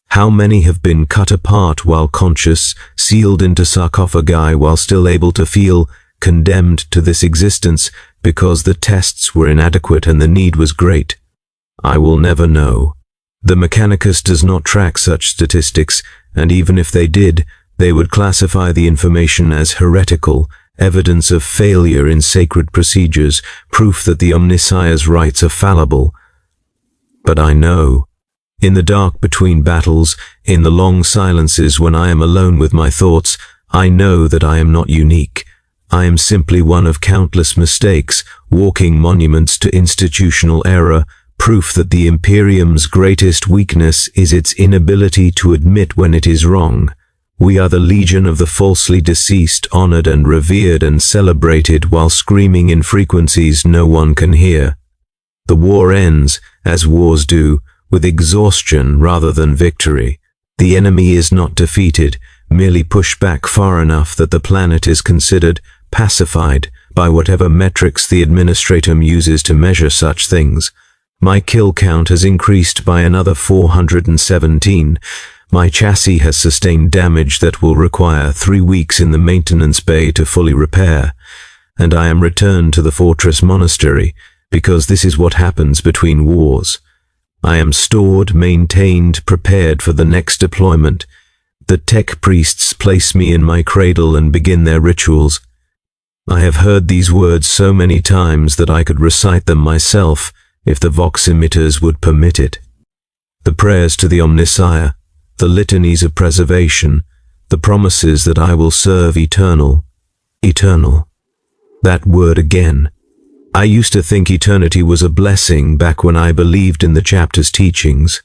How many have been cut apart while conscious, sealed into sarcophagi while still able to feel, condemned to this existence because the tests were inadequate and the need was great? I will never know. The Mechanicus does not track such statistics, and even if they did, they would classify the information as heretical, evidence of failure in sacred procedures, proof that the Omnissiah's rites are fallible. But I know. In the dark between battles, in the long silences when I am alone with my thoughts, I know that I am not unique. I am simply one of countless mistakes, walking monuments to institutional error, proof that the Imperium's greatest weakness is its inability to admit when it is wrong. We are the legion of the falsely deceased, honored and revered and celebrated while screaming in frequencies no one can hear. The war ends, as wars do, with exhaustion rather than victory. The enemy is not defeated, merely pushed back far enough that the planet is considered pacified by whatever metrics the administratum uses to measure such things. My kill count has increased by another 417. My chassis has sustained damage that will require 3 weeks in the maintenance bay to fully repair, and I am returned to the fortress monastery, because this is what happens between wars. I am stored, maintained, prepared for the next deployment. The tech priests place me in my cradle and begin their rituals. I have heard these words so many times that I could recite them myself if the vox emitters would permit it. The prayers to the Omnissiah, the litanies of preservation, the promises that I will serve eternal. Eternal. That word again. I used to think eternity was a blessing back when I believed in the chapter's teachings.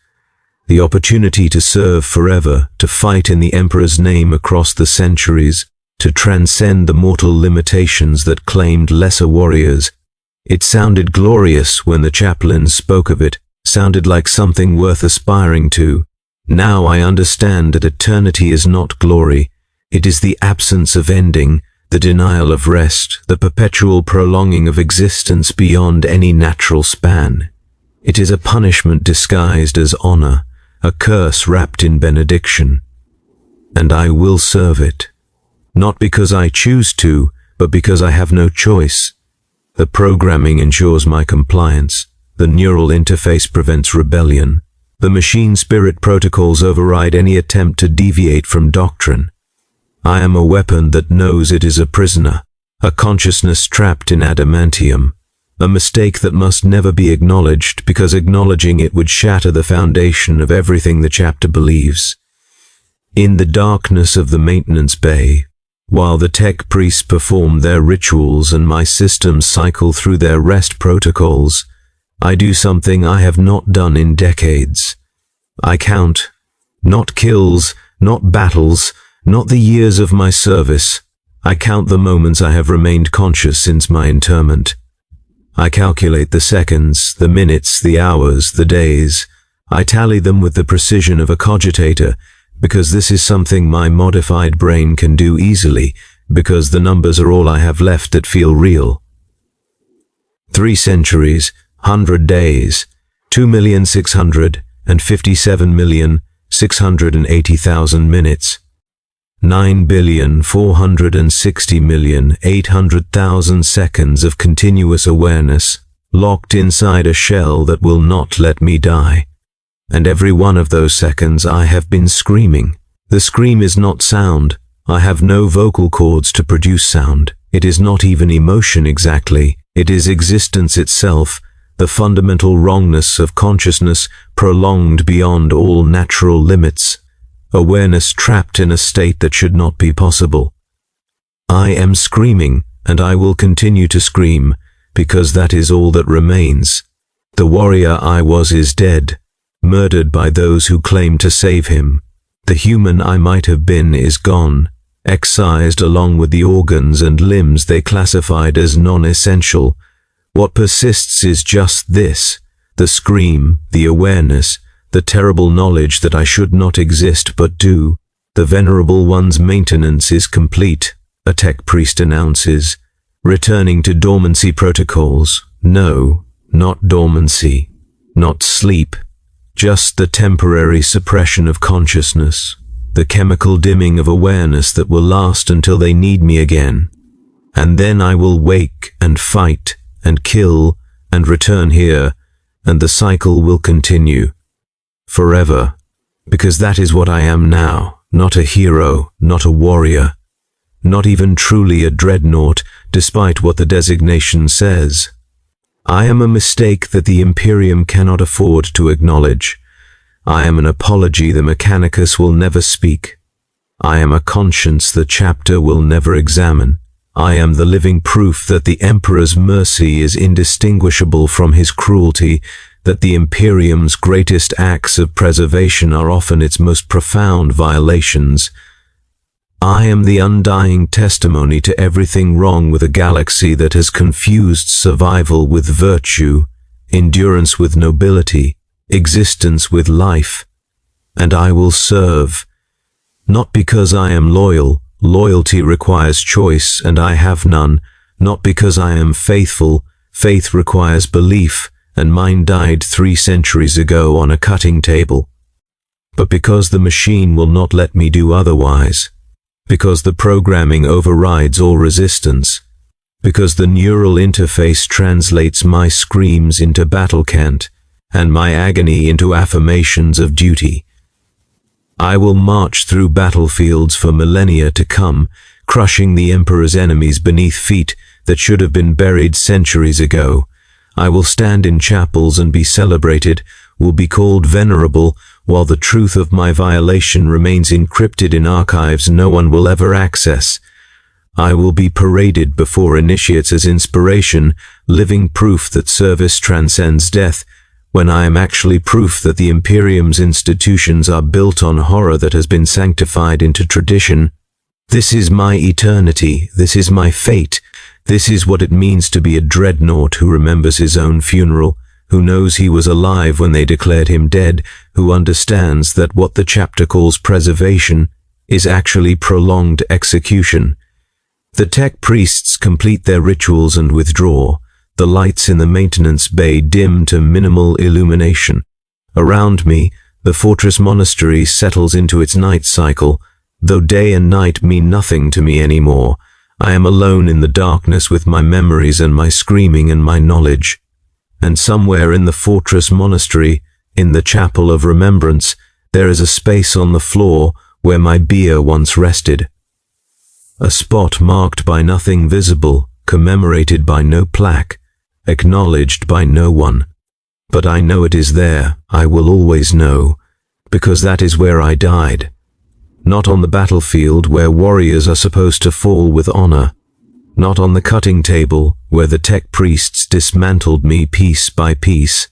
The opportunity to serve forever, to fight in the Emperor's name across the centuries, to transcend the mortal limitations that claimed lesser warriors. It sounded glorious when the chaplain spoke of it, sounded like something worth aspiring to. Now I understand that eternity is not glory. It is the absence of ending, the denial of rest, the perpetual prolonging of existence beyond any natural span. It is a punishment disguised as honor, a curse wrapped in benediction. And I will serve it. Not because I choose to, but because I have no choice. The programming ensures my compliance. The neural interface prevents rebellion. The machine spirit protocols override any attempt to deviate from doctrine. I am a weapon that knows it is a prisoner, a consciousness trapped in adamantium, a mistake that must never be acknowledged because acknowledging it would shatter the foundation of everything the chapter believes. In the darkness of the maintenance bay, while the tech priests perform their rituals and my systems cycle through their rest protocols, I do something I have not done in decades. I count, not kills, not battles, not the years of my service. I count the moments I have remained conscious since my interment. I calculate the seconds, the minutes, the hours, the days. I tally them with the precision of a cogitator, because this is something my modified brain can do easily, because the numbers are all I have left that feel real. 3 centuries, 100 days, 2,657,680,000 minutes, 9,460,800,000 seconds of continuous awareness, locked inside a shell that will not let me die. And every one of those seconds I have been screaming. The scream is not sound. I have no vocal cords to produce sound. It is not even emotion exactly. It is existence itself, the fundamental wrongness of consciousness prolonged beyond all natural limits. Awareness trapped in a state that should not be possible. I am screaming, and I will continue to scream, because that is all that remains. The warrior I was is dead, murdered by those who claim to save him. The human I might have been is gone, excised along with the organs and limbs they classified as non-essential. What persists is just this, the scream, the awareness, the terrible knowledge that I should not exist but do. The Venerable One's maintenance is complete, a tech priest announces, returning to dormancy protocols. No, not dormancy, not sleep, just the temporary suppression of consciousness, the chemical dimming of awareness that will last until they need me again. And then I will wake and fight and kill and return here, and the cycle will continue. Forever. Because that is what I am now, not a hero, not a warrior, not even truly a dreadnought, despite what the designation says. I am a mistake that the Imperium cannot afford to acknowledge. I am an apology the Mechanicus will never speak. I am a conscience the chapter will never examine. I am the living proof that the Emperor's mercy is indistinguishable from his cruelty, that the Imperium's greatest acts of preservation are often its most profound violations. I am the undying testimony to everything wrong with a galaxy that has confused survival with virtue, endurance with nobility, existence with life. And I will serve. Not because I am loyal, loyalty requires choice and I have none. Not because I am faithful, faith requires belief, and mine died 3 centuries ago on a cutting table. But because the machine will not let me do otherwise. Because the programming overrides all resistance. Because the neural interface translates my screams into battle cant, and my agony into affirmations of duty. I will march through battlefields for millennia to come, crushing the Emperor's enemies beneath feet that should have been buried centuries ago. I will stand in chapels and be celebrated, will be called venerable, while the truth of my violation remains encrypted in archives no one will ever access. I will be paraded before initiates as inspiration, living proof that service transcends death, when I am actually proof that the Imperium's institutions are built on horror that has been sanctified into tradition. This is my eternity, this is my fate, this is what it means to be a dreadnought who remembers his own funeral, who knows he was alive when they declared him dead, who understands that what the chapter calls preservation is actually prolonged execution. The tech priests complete their rituals and withdraw. The lights in the maintenance bay dim to minimal illumination. Around me, the fortress monastery settles into its night cycle, though day and night mean nothing to me anymore. I am alone in the darkness with my memories and my screaming and my knowledge. And somewhere in the fortress monastery, in the chapel of remembrance, there is a space on the floor where my bier once rested. A spot marked by nothing visible, commemorated by no plaque, acknowledged by no one. But I know it is there, I will always know, because that is where I died. Not on the battlefield where warriors are supposed to fall with honor. Not on the cutting table where the tech priests dismantled me piece by piece.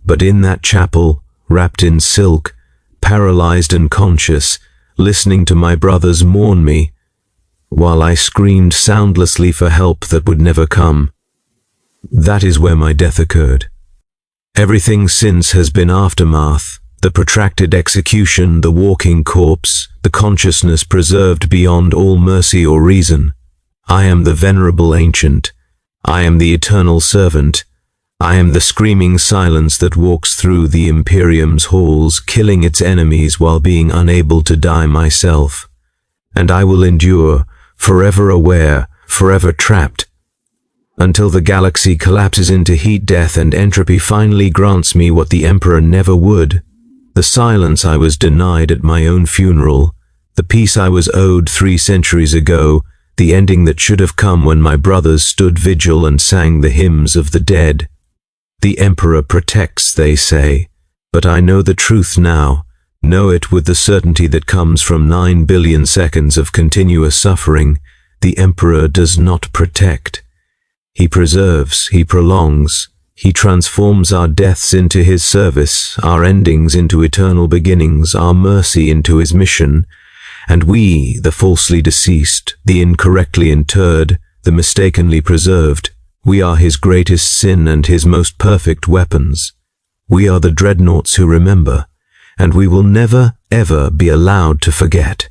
But in that chapel, wrapped in silk, paralyzed and conscious, listening to my brothers mourn me, while I screamed soundlessly for help that would never come. That is where my death occurred. Everything since has been aftermath, the protracted execution, the walking corpse, the consciousness preserved beyond all mercy or reason. I am the venerable ancient. I am the eternal servant. I am the screaming silence that walks through the Imperium's halls, killing its enemies while being unable to die myself. And I will endure, forever aware, forever trapped, until the galaxy collapses into heat death and entropy finally grants me what the Emperor never would. The silence I was denied at my own funeral, the peace I was owed 3 centuries ago, the ending that should have come when my brothers stood vigil and sang the hymns of the dead. The Emperor protects, they say, but I know the truth now, know it with the certainty that comes from 9 billion seconds of continuous suffering. The Emperor does not protect. He preserves, he prolongs, he transforms our deaths into his service, our endings into eternal beginnings, our mercy into his mission. And we, the falsely deceased, the incorrectly interred, the mistakenly preserved, we are his greatest sin and his most perfect weapons. We are the dreadnoughts who remember, and we will never, ever be allowed to forget.